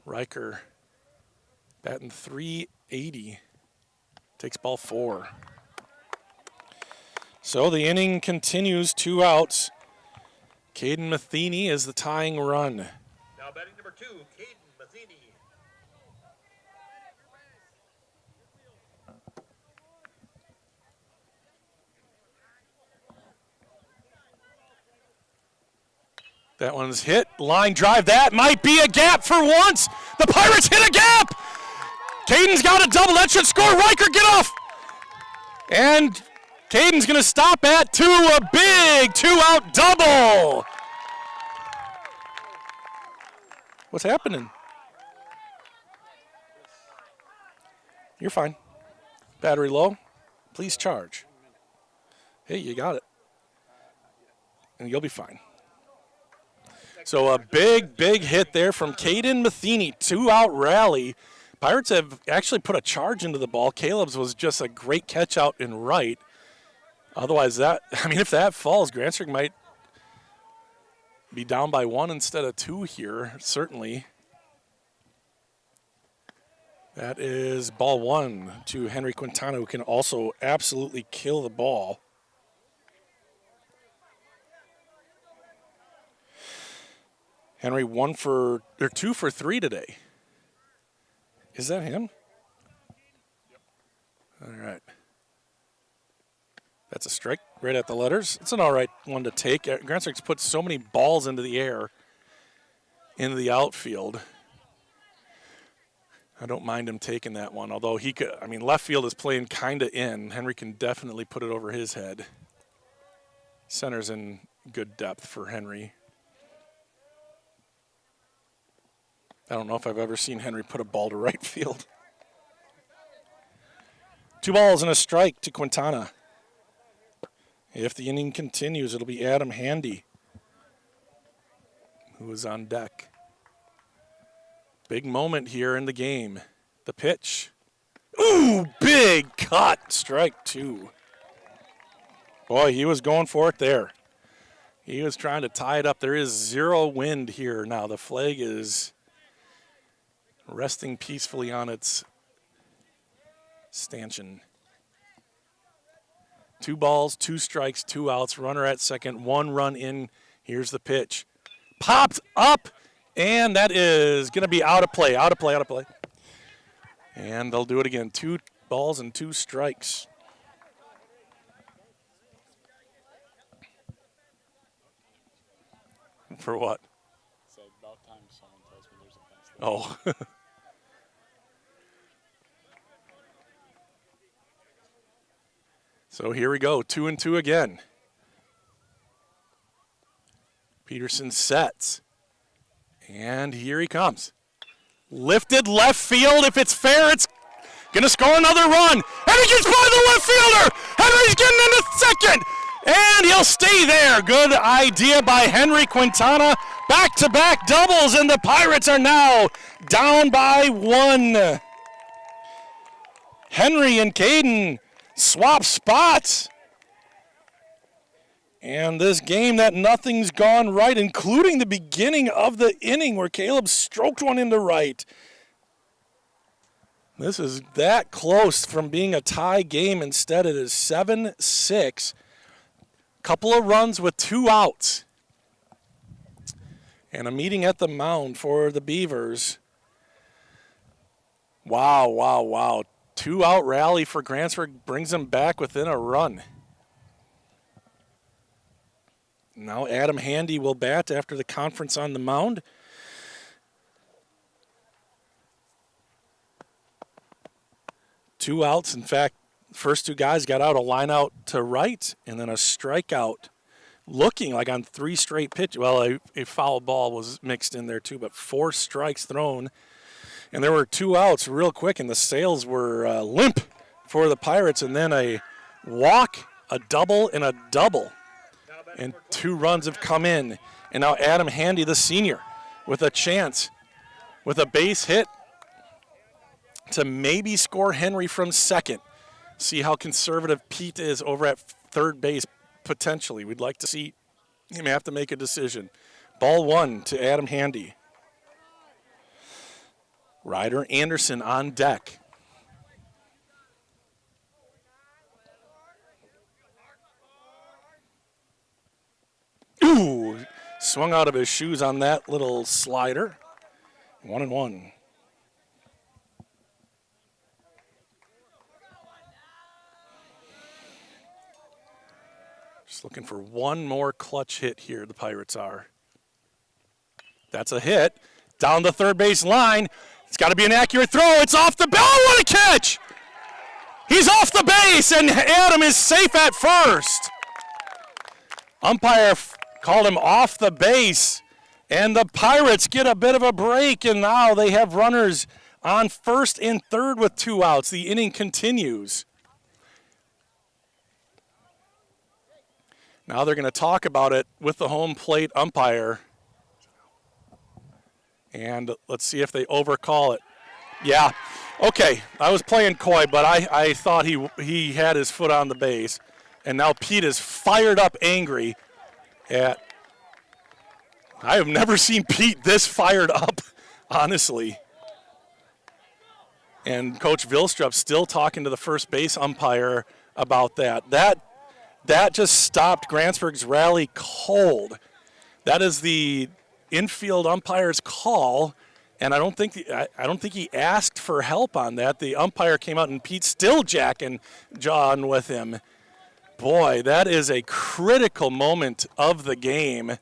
Riker batting .380. Takes ball 4. So the inning continues, 2 outs. Caden Matheny is the tying run. Now batting number 2, Caden Matheny. That one's hit. Line drive. That might be a gap for once. The Pirates hit a gap. Caden's got a double. That should score. Riker, get off. And Caden's going to stop at 2. A big 2-out double. What's happening? You're fine. Battery low. Please charge. Hey, you got it. And you'll be fine. So a big, big hit there from Caden Matheny. 2-out rally. Pirates have actually put a charge into the ball. Caleb's was just a great catch out in right. Otherwise, if that falls, Grantsburg might be down by 1 instead of 2 here, certainly. That is ball 1 to Henry Quintana, who can also absolutely kill the ball. Henry 2 for 3 today. Is that him? All right. That's a strike right at the letters. It's an all right one to take. Grantsburg's put so many balls into the air, into the outfield. I don't mind him taking that one, although he could. Left field is playing kind of in. Henry can definitely put it over his head. Center's in good depth for Henry. I don't know if I've ever seen Henry put a ball to right field. 2 balls and a strike to Quintana. If the inning continues, it'll be Adam Handy who is on deck. Big moment here in the game. The pitch. Ooh, big cut. Strike 2. Boy, he was going for it there. He was trying to tie it up. There is 0 wind here now. The flag is resting peacefully on its stanchion. 2 balls, 2 strikes, 2 outs. Runner at second, 1 run in. Here's the pitch. Popped up, and that is going to be out of play. Out of play. And they'll do it again. 2 balls and 2 strikes. For what? So about time someone tells me there's a fence. Oh. So here we go, 2-2 again. Peterson sets. And here he comes. Lifted left field. If it's fair, it's going to score another run. And he gets by the left fielder. Henry's getting into second. And he'll stay there. Good idea by Henry Quintana. Back-to-back doubles, and the Pirates are now down by 1. Henry and Caden swap spots. And this game that nothing's gone right, including the beginning of the inning where Caleb stroked one into right. This is that close from being a tie game. Instead, it is 7-6. Couple of runs with 2 outs. And a meeting at the mound for the Beavers. Wow. 2-out rally for Grantsburg brings them back within a run. Now Adam Handy will bat after the conference on the mound. Two outs. In fact, first 2 guys got out, a line out to right, and then a strikeout. Looking like on 3 straight pitches. Well, a foul ball was mixed in there too, but 4 strikes thrown. And there were 2 outs real quick, and the Sails were limp for the Pirates, and then a walk, a double, and a double. And 2 runs have come in. And now Adam Handy, the senior, with a chance, with a base hit to maybe score Henry from second. See how conservative Pete is over at third base, potentially. We'd like to see him have to make a decision. Ball 1 to Adam Handy. Ryder Anderson on deck. Ooh, swung out of his shoes on that little slider. 1-1. Just looking for one more clutch hit here, the Pirates are. That's a hit. Down the third base line. It's got to be an accurate throw. It's off the base. Oh, what a catch! He's off the base, and Adam is safe at first. Umpire called him off the base, and the Pirates get a bit of a break, and now they have runners on first and third with 2 outs. The inning continues. Now they're going to talk about it with the home plate umpire. And let's see if they overcall it. Yeah. Okay. I was playing coy, but I thought he had his foot on the base. And now Pete is fired up angry at. I have never seen Pete this fired up, honestly. And Coach Vilstrup still talking to the first base umpire about that. That just stopped Grantsburg's rally cold. That is the infield umpire's call, and I don't think he asked for help on that. The umpire came out, and Pete's still jacking John with him. Boy, that is a critical moment of the game.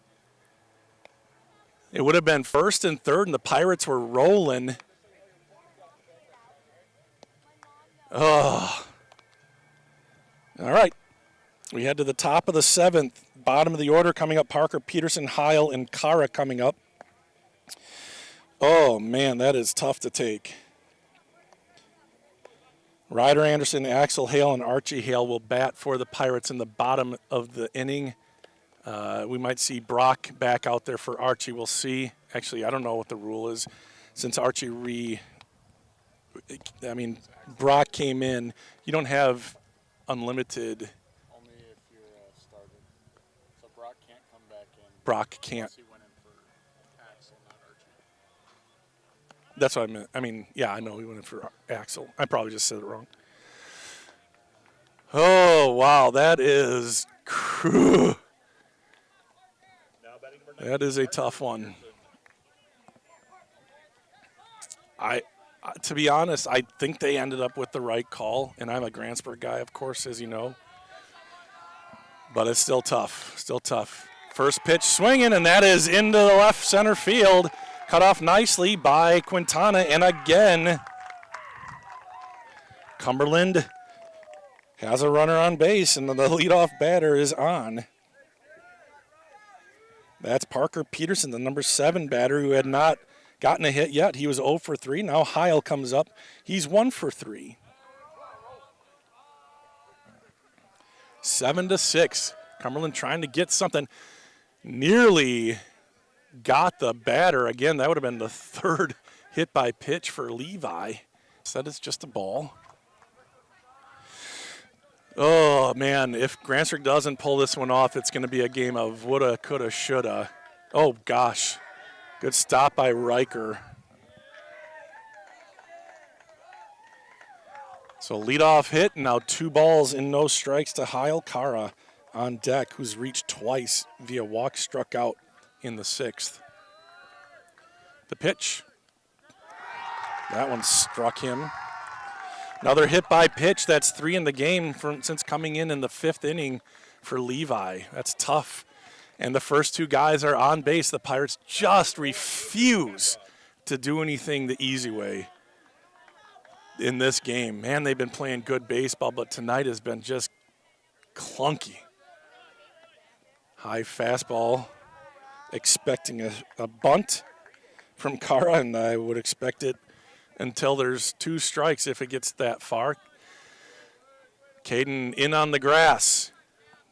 It would have been first and third, and the Pirates were rolling. Oh. All right. We head to the top of the 7th. Bottom of the order coming up, Parker, Peterson, Heil, and Kara coming up. Oh, man, that is tough to take. Ryder Anderson, Axel Hale, and Archie Hale will bat for the Pirates in the bottom of the inning. We might see Brock back out there for Archie. We'll see. Actually, I don't know what the rule is. Since Archie Brock came in, you don't have unlimited. Only if you're a starter. So Brock can't come back in. Brock can't. He went in for Axel, not Archie. That's what I meant. I mean, yeah, I know he went in for Axel. I probably just said it wrong. Oh, wow, that is that is a tough one. To be honest, I think they ended up with the right call, and I'm a Grantsburg guy, of course, as you know. But it's still tough, still tough. First pitch swinging, and that is into the left center field. Cut off nicely by Quintana, and again, Cumberland has a runner on base, and the leadoff batter is on. That's Parker Peterson, the number 7 batter, who had not gotten a hit yet. He was 0 for 3. Now Heil comes up. He's 1 for 3. 7-6. Cumberland trying to get something. Nearly got the batter. Again, that would have been the 3rd hit by pitch for Levi. Said it's just a ball. Oh, man, if Grantsburg doesn't pull this one off, it's going to be a game of woulda, coulda, shoulda. Oh, gosh. Good stop by Riker. So leadoff hit, and now 2 balls and no strikes to Heil. Kara on deck, who's reached twice via walk, struck out in the 6th. The pitch. That one struck him. Another hit by pitch. That's 3 in the game since coming in the 5th inning for Levi. That's tough. And the first 2 guys are on base. The Pirates just refuse to do anything the easy way in this game. Man, they've been playing good baseball, but tonight has been just clunky. High fastball, expecting a bunt from Kara, and I would expect it until there's 2 strikes if it gets that far. Caden in on the grass.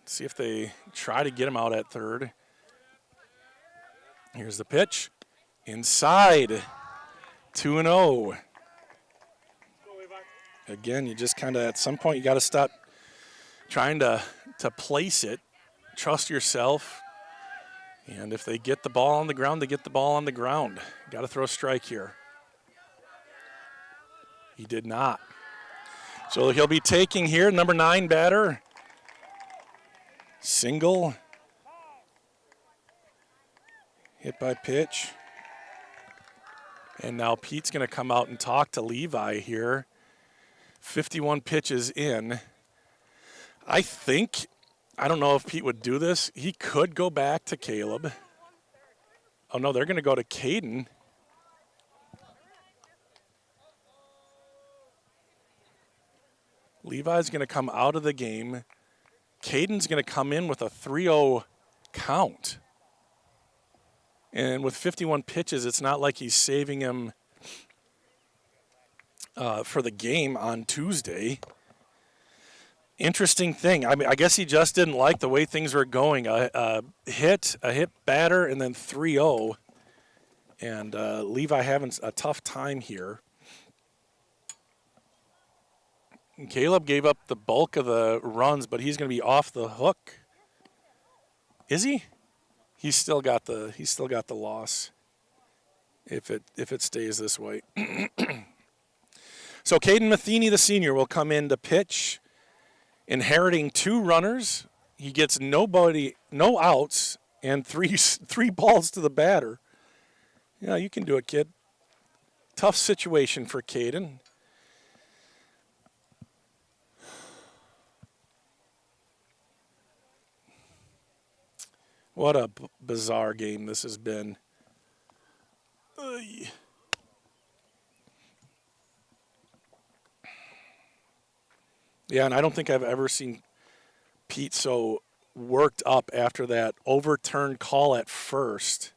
See if they try to get him out at third. Here's the pitch. Inside. 2-0. Again, you just kind of, at some point, you got to stop trying to place it. Trust yourself. And if they get the ball on the ground, they get the ball on the ground. Got to throw a strike here. He did not. So he'll be taking here, number 9 batter. Single. Hit by pitch. And now Pete's going to come out and talk to Levi here. 51 pitches in. I don't know if Pete would do this. He could go back to Caleb. Oh, no, they're going to go to Caden. Levi's going to come out of the game. Caden's going to come in with a 3-0 count. And with 51 pitches, it's not like he's saving him for the game on Tuesday. Interesting thing. I mean, I guess he just didn't like the way things were going. A hit batter, and then 3-0. And Levi having a tough time here. And Caleb gave up the bulk of the runs, but he's going to be off the hook. Is he? He's still got the loss. If it stays this way. So Caden Matheny, the senior, will come in to pitch, inheriting 2 runners. He gets no outs, and three balls to the batter. Yeah, you can do it, kid. Tough situation for Caden. What a bizarre game this has been. Yeah, and I don't think I've ever seen Pete so worked up after that overturned call at first.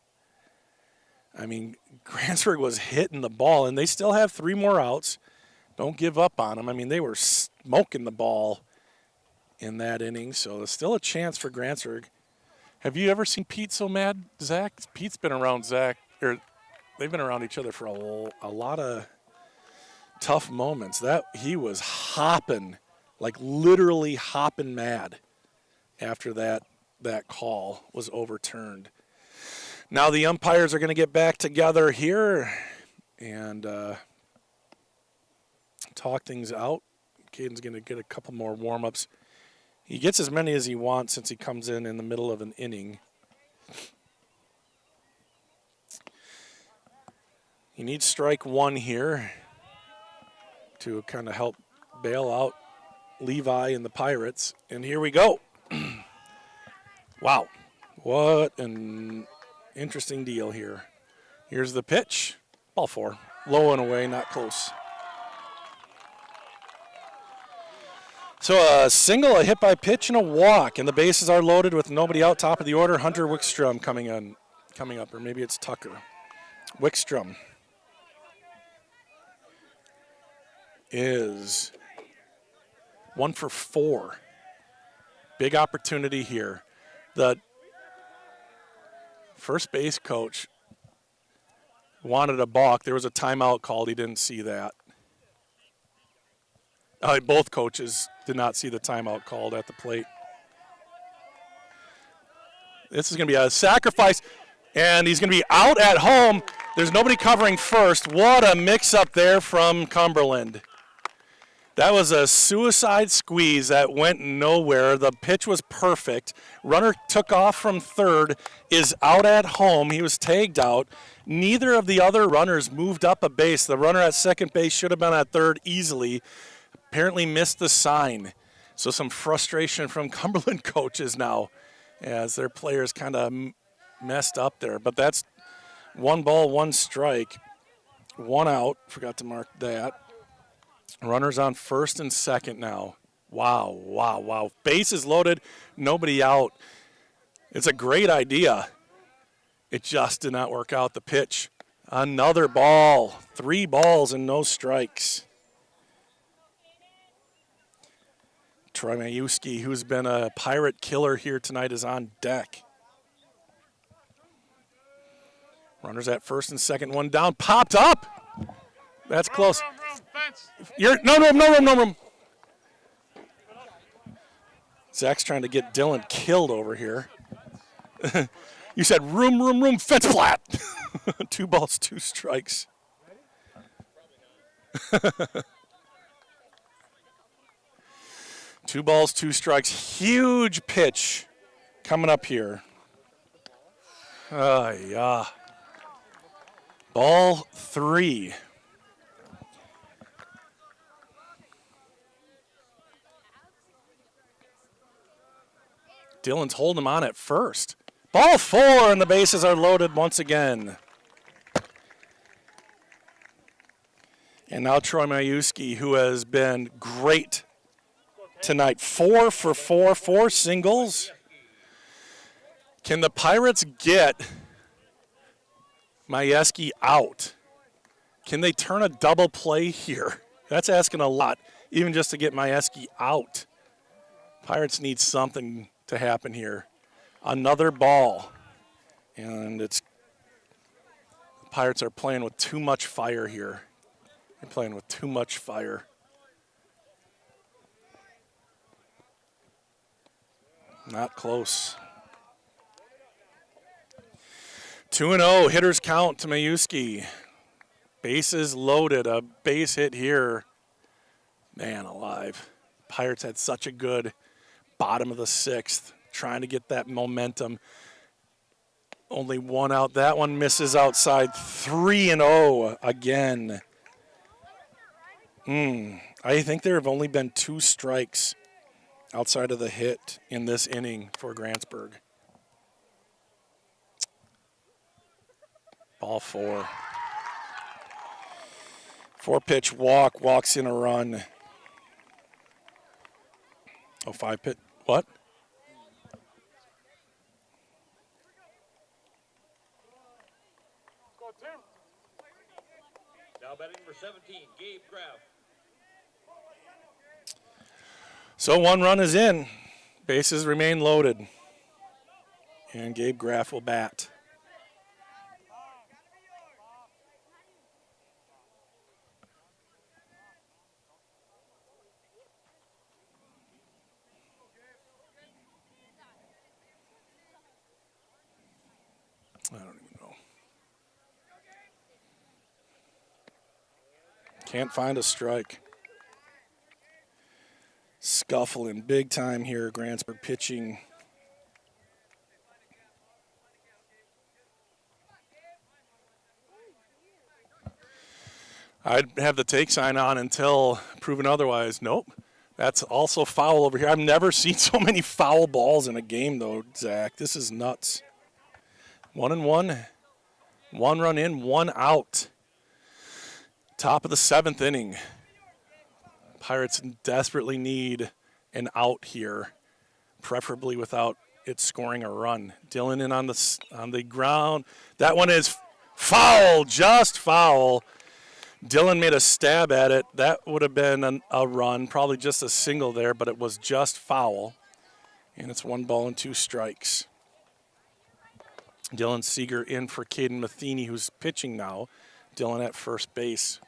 I mean, Grantsburg was hitting the ball, and they still have 3 more outs. Don't give up on them. I mean, they were smoking the ball in that inning, so there's still a chance for Grantsburg. Have you ever seen Pete so mad, Zach? Pete's been around Zach, or they've been around each other for a lot of tough moments. That he was hopping, like literally hopping mad after that call was overturned. Now the umpires are going to get back together here and talk things out. Caden's going to get a couple more warm-ups. He gets as many as he wants since he comes in the middle of an inning. He needs strike 1 here to kind of help bail out Levi and the Pirates. And here we go. Wow. What an interesting deal here. Here's the pitch. Ball 4. Low and away, not close. So a single, a hit by pitch, and a walk, and the bases are loaded with nobody out. Top of the order, Hunter Wickstrom coming up, or maybe it's Tucker. Wickstrom is 1 for 4. Big opportunity here. The first base coach wanted a balk. There was a timeout called. He didn't see that. Both coaches did not see the timeout called at the plate. This is going to be a sacrifice, and he's going to be out at home. There's nobody covering first. What a mix-up there from Cumberland. That was a suicide squeeze that went nowhere. The pitch was perfect. Runner took off from third, is out at home. He was tagged out. Neither of the other runners moved up a base. The runner at second base should have been at third easily. Apparently missed the sign. So some frustration from Cumberland coaches now as their players kind of messed up there. But that's 1 ball, 1 strike, 1 out. Forgot to mark that. Runners on first and second now. Wow. Bases loaded, nobody out. It's a great idea. It just did not work out. The pitch. Another ball. 3 balls and no strikes. Troy Majewski, who's been a Pirate killer here tonight, is on deck. Runners at first and second, one down, popped up. That's close. No room. Zach's trying to get Dylan killed over here. You said room, fence flat. 2 balls, 2 strikes. 2 balls, 2 strikes. Huge pitch coming up here. Yeah. Ball 3. Dylan's holding him on at first. Ball 4, and the bases are loaded once again. And now Troy Majewski, who has been great tonight. 4 for 4, 4 singles. Can the Pirates get Majewski out? Can they turn a double play here? That's asking a lot, even just to get Majewski out. Pirates need something to happen here. Another ball. And the Pirates are playing with too much fire here. They're playing with too much fire. Not close. 2-0, hitters count to Majewski. Bases loaded, a base hit here. Man alive. Pirates had such a good bottom of the 6th, trying to get that momentum. Only 1 out. That one misses outside. 3-0 again. I think there have only been 2 strikes outside of the hit in this inning for Grantsburg. Ball 4. 4-pitch walk, walks in a run. Oh, 5-pitch. What? Now batting number 17, Gabe Graff. So 1 run is in. Bases remain loaded. And Gabe Graff will bat. I don't even know. Can't find a strike. Scuffling big time here, Grantsburg pitching. I'd have the take sign on until proven otherwise. Nope. That's also foul over here. I've never seen so many foul balls in a game, though, Zach. This is nuts. 1-1. 1 run in, 1 out. Top of the 7th inning. Pirates desperately need an out here, preferably without it scoring a run. Dylan in on the ground. That one is foul, just foul. Dylan made a stab at it. That would have been a run, probably just a single there, but it was just foul. And it's 1 ball and 2 strikes. Dylan Seeger in for Caden Matheny, who's pitching now. Dylan at first base.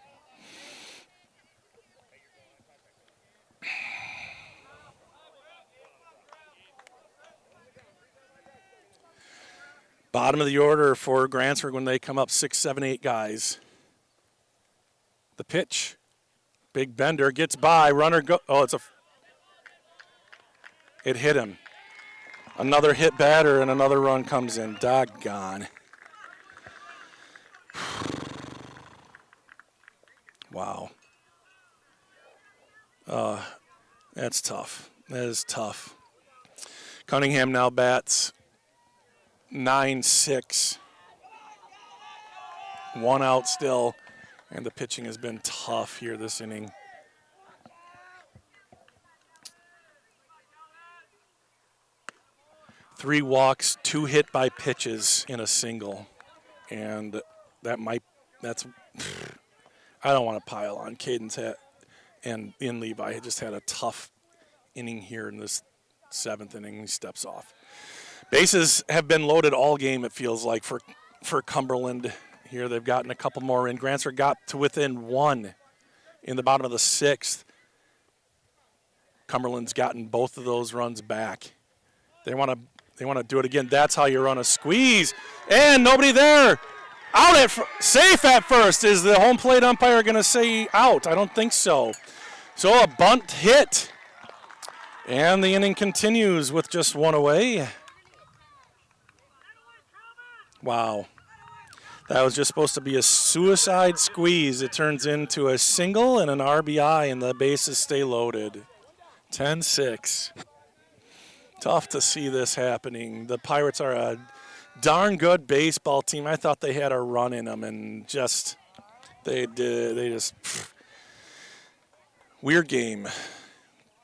Bottom of the order for Grantsburg when they come up 6, 7, 8 guys. The pitch. Big bender gets by. Runner go. Oh, it hit him. Another hit batter and another run comes in. Doggone. Wow. That's tough. That is tough. Cunningham now bats 9-6. 1 out still, and the pitching has been tough here this inning. Three walks, 2 hit by pitches in a single, and that's. I don't want to pile on Caden's head, and in Levi just had a tough inning here in this 7th inning. He steps off. Bases have been loaded all game, it feels like, for Cumberland. Here they've gotten a couple more in. Grantsburg got to within 1 in the bottom of the 6th. Cumberland's gotten both of those runs back. They want to do it again. That's how you run a squeeze. And nobody there. Out at safe at first. Is the home plate umpire going to say out? I don't think so. So a bunt hit. And the inning continues with just 1 away. Wow. That was just supposed to be a suicide squeeze. It turns into a single and an RBI, and the bases stay loaded. 10-6. Tough to see this happening. The Pirates are a darn good baseball team. I thought they had a run in them, and just weird game.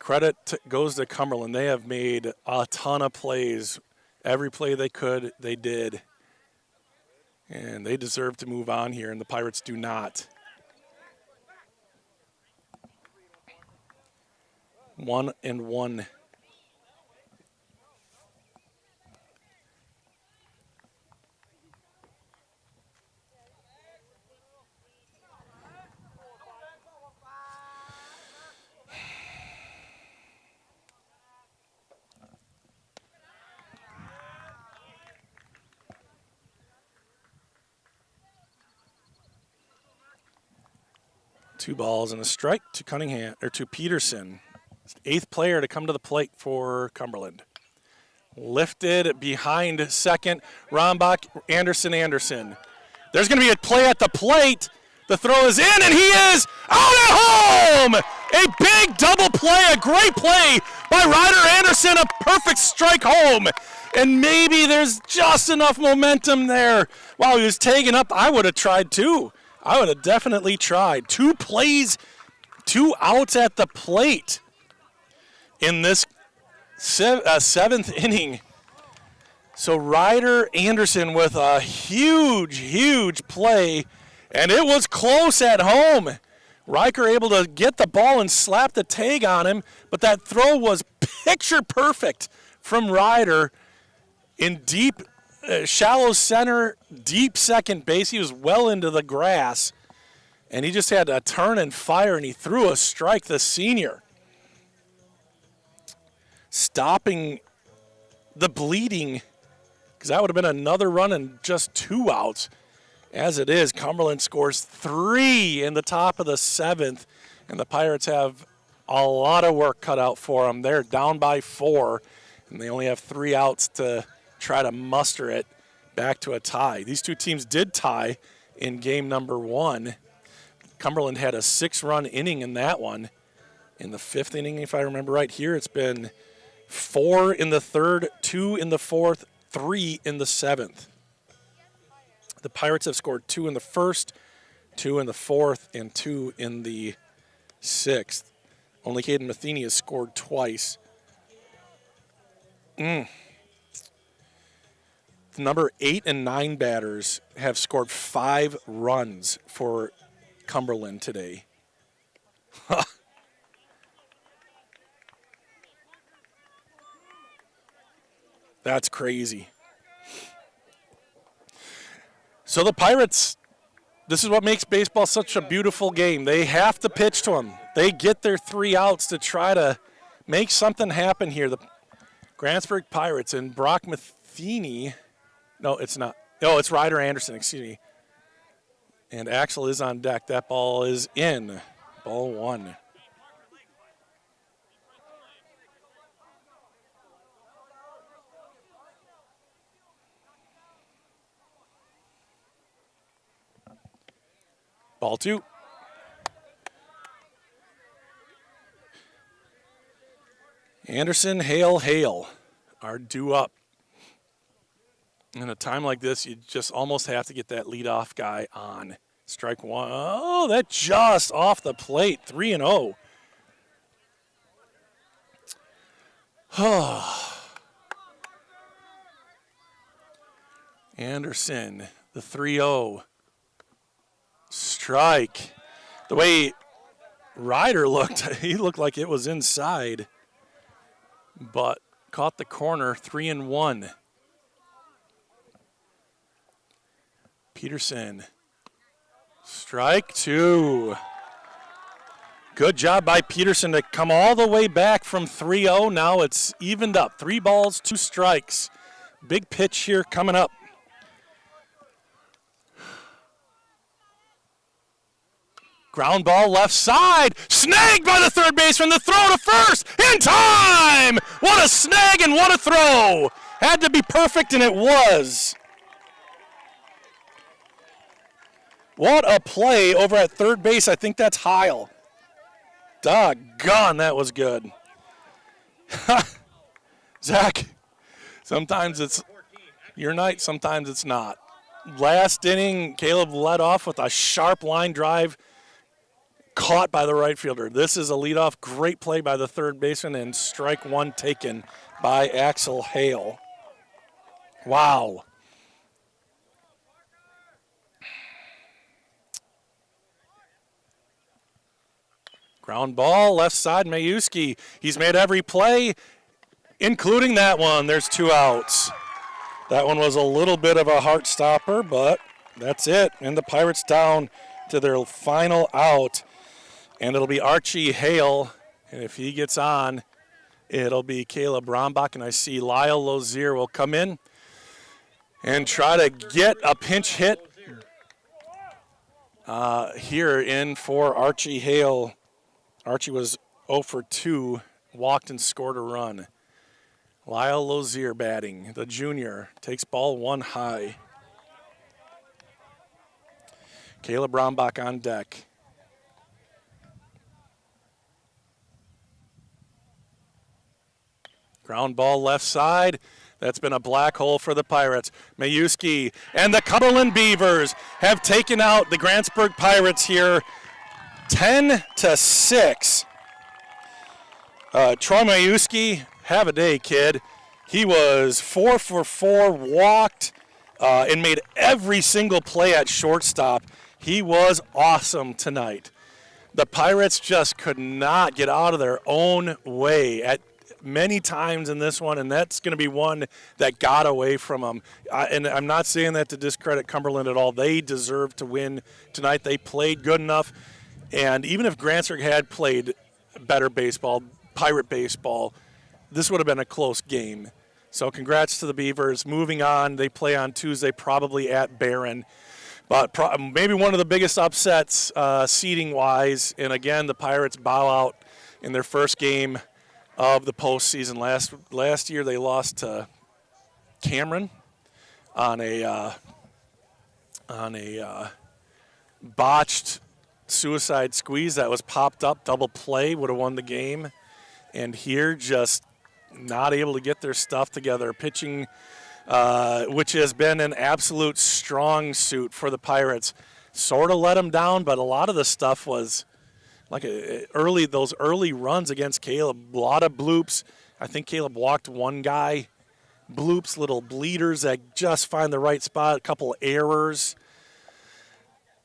Credit goes to Cumberland. They have made a ton of plays. Every play they could, they did. And they deserve to move on here, and the Pirates do not. 1-1. Two balls and a strike to Cunningham, or to Peterson. 8th player to come to the plate for Cumberland. Lifted behind second. Rombach, Anderson. There's going to be a play at the plate. The throw is in, and he is out at home! A big double play, a great play by Ryder Anderson, a perfect strike home. And maybe there's just enough momentum there. While he was tagging up, I would have tried too. I would have definitely tried. 2 plays, 2 outs at the plate in this 7th inning. So Ryder Anderson with a huge play, and it was close at home. Riker able to get the ball and slap the tag on him, but that throw was picture perfect from Ryder in deep shallow center, deep second base. He was well into the grass, and he just had to turn and fire, and he threw a strike, the senior. Stopping the bleeding, because that would have been another run and just 2 outs. As it is, Cumberland scores 3 in the top of the 7th, and the Pirates have a lot of work cut out for them. They're down by 4, and they only have 3 outs to try to muster it back to a tie. These two teams did tie in game number 1. Cumberland had a 6-run inning in that one. In the 5th inning, if I remember right, here it's been 4 in the 3rd, 2 in the 4th, 3 in the 7th. The Pirates have scored 2 in the 1st, 2 in the 4th, and 2 in the 6th. Only Caden Matheny has scored twice. The number 8 and 9 batters have scored 5 runs for Cumberland today. That's crazy. So the Pirates, this is what makes baseball such a beautiful game. They have to pitch to them. They get their 3 outs to try to make something happen here. The Grantsburg Pirates and Brock Matheny. No, it's not. No, it's Ryder Anderson, excuse me. And Axel is on deck. That ball is in. Ball 1. Ball 2. Anderson, Hale are due up. In a time like this, you just almost have to get that leadoff guy on. Strike 1. Oh, that just off the plate. 3-0. Anderson, the 3-0. Strike. The way Ryder looked, he looked like it was inside. but caught the corner, 3-1. Peterson, strike 2. Good job by Peterson to come all the way back from 3-0. Now it's evened up. 3 balls, 2 strikes. Big pitch here coming up. Ground ball left side. Snagged by the third baseman. The throw to first. In time! What a snag and what a throw. Had to be perfect, and it was. What a play over at third base. I think that's Heil. Doggone, that was good. Zach, sometimes it's your night, sometimes it's not. Last inning, Caleb led off with a sharp line drive caught by the right fielder. This is a leadoff great play by the third baseman, and strike 1 taken by Axel Hale. Wow. Ground ball, left side, Mayuski. He's made every play, including that one. There's 2 outs. That one was a little bit of a heart stopper, but that's it. And the Pirates down to their final out. And it'll be Archie Hale. And if he gets on, it'll be Caleb Brombach. And I see Lyle Lozier will come in and try to get a pinch hit here in for Archie Hale. Archie was 0 for 2, walked and scored a run. Lyle Lozier batting, the junior, takes ball 1 high. Caleb Brombach on deck. Ground ball left side. That's been a black hole for the Pirates. Mayuski and the Cumberland Beavers have taken out the Grantsburg Pirates here 10-6. Troy Mayuski, have a day, kid. He was 4 for 4, walked, and made every single play at shortstop. He was awesome tonight. The Pirates just could not get out of their own way at many times in this one, and that's going to be one that got away from them. And I'm not saying that to discredit Cumberland at all. They deserve to win tonight. They played good enough. And even if Grantsburg had played better baseball, Pirate baseball, this would have been a close game. So congrats to the Beavers. Moving on, they play on Tuesday, probably at Barron. But maybe one of the biggest upsets seeding-wise. And again, the Pirates bow out in their first game of the postseason. Last year they lost to Cameron on a botched suicide squeeze that was popped up. Double play would have won the game. And here just not able to get their stuff together. Pitching, which has been an absolute strong suit for the Pirates, sort of let them down, but a lot of the stuff was like those early runs against Caleb. A lot of bloops. I think Caleb walked 1 guy. Bloops, little bleeders that just find the right spot, a couple errors.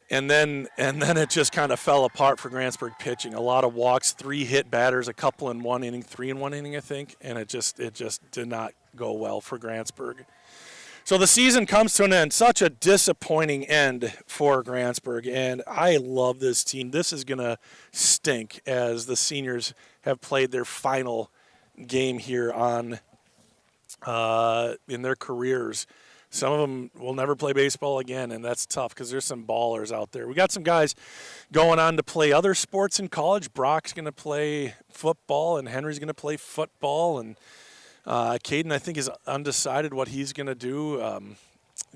And then it just kind of fell apart for Grantsburg pitching. A lot of walks, 3 hit batters, a couple in 1 inning, 3 in 1 inning, I think, and it just did not go well for Grantsburg. So the season comes to an end. Such a disappointing end for Grantsburg, and I love this team. This is going to stink as the seniors have played their final game here on in their careers. Some of them will never play baseball again, and that's tough because there's some ballers out there. We got some guys going on to play other sports in college. Brock's going to play football, and Henry's going to play football, and Caden, I think, is undecided what he's going to do.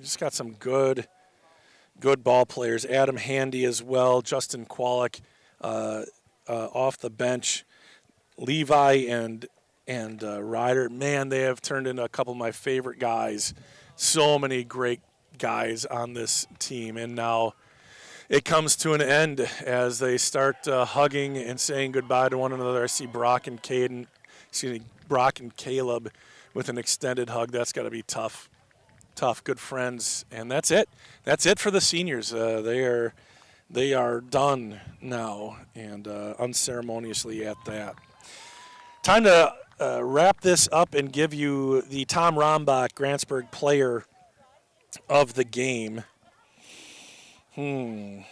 Just got some good ball players. Adam Handy as well. Justin Kwolek off the bench. Levi and Ryder. Man, they have turned into a couple of my favorite guys. So many great guys on this team, and now it comes to an end as they start hugging and saying goodbye to one another. I see Brock and Caleb with an extended hug. That's got to be tough, good friends, and that's it. That's it for the seniors. They are done now, and unceremoniously at that. Time to wrap this up and give you the Tom Rombach Grantsburg Player of the Game. I'm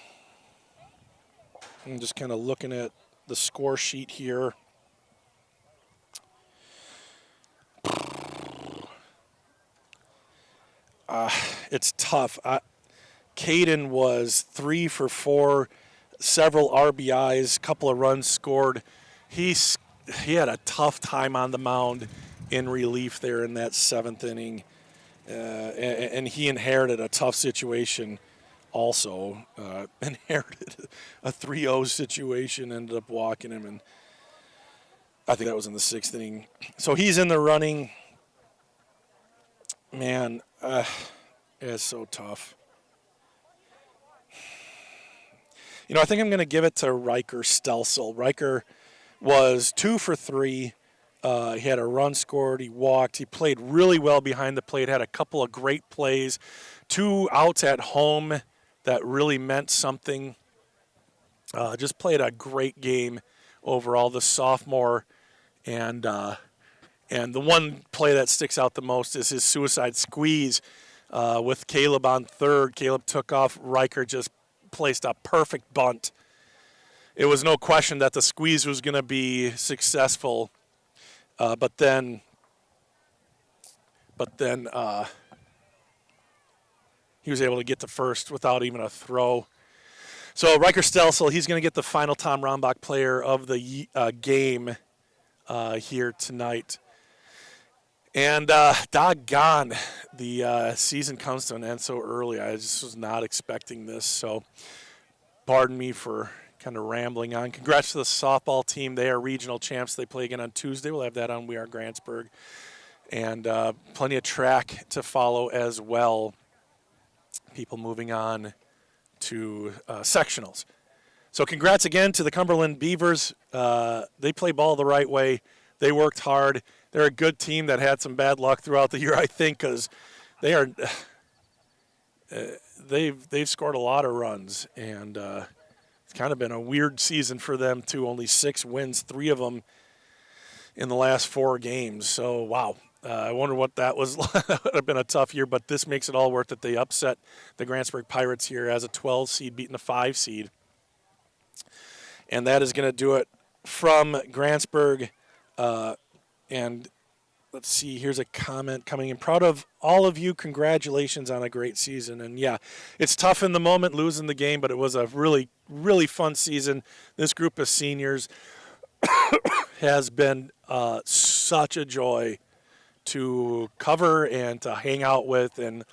just kind of looking at the score sheet here. It's tough. Caden was 3 for 4, several RBIs, couple of runs scored. He had a tough time on the mound in relief there in that 7th inning, and he inherited a tough situation also. Inherited a 3-0 situation, ended up walking him, and I think that was in the 6th inning. So he's in the running. Man, it's so tough. You know, I think I'm going to give it to Riker Stelsel. Riker was 2 for 3. He had a run scored. He walked. He played really well behind the plate, had a couple of great plays. 2 outs at home that really meant something. Just played a great game overall, the sophomore. And the one play that sticks out the most is his suicide squeeze with Caleb on third. Caleb took off. Riker just placed a perfect bunt. It was no question that the squeeze was going to be successful, but then he was able to get to first without even a throw. So Riker Stelsel, he's going to get the final Tom Rombach Player of the game here tonight. And doggone, the season comes to an end so early. I just was not expecting this. So pardon me for kind of rambling on. Congrats to the softball team. They are regional champs. They play again on Tuesday. We'll have that on We Are Grantsburg. And plenty of track to follow as well. People moving on to sectionals. So congrats again to the Cumberland Beavers. They play ball the right way. They worked hard. They're a good team that had some bad luck throughout the year, I think, because they are they've scored a lot of runs, and it's kind of been a weird season for them too. Only 6 wins, 3 of them in the last 4 games. So wow, I wonder what that was. That would have been a tough year, but this makes it all worth it. They upset the Grantsburg Pirates here as a 12 seed, beating the 5 seed, and that is going to do it from Grantsburg. And let's see, here's a comment coming in. Proud of all of you. Congratulations on a great season. And yeah, it's tough in the moment losing the game, but it was a really, really fun season. This group of seniors has been such a joy to cover and to hang out with and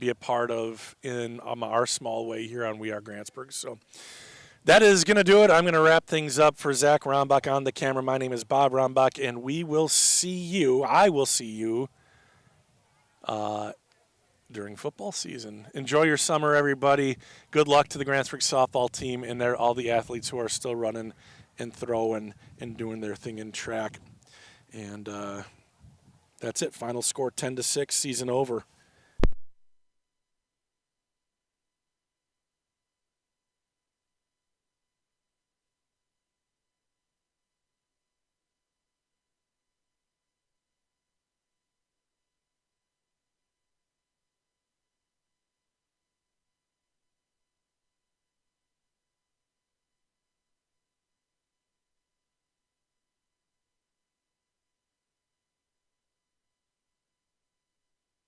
be a part of in our small way here on We Are Grantsburg. So that is going to do it. I'm going to wrap things up for Zach Rombach on the camera. My name is Bob Rombach, and we will see you. I will see you during football season. Enjoy your summer, everybody. Good luck to the Grantsburg softball team and all the athletes who are still running and throwing and doing their thing in track. And that's it. Final score 10-6. Season over.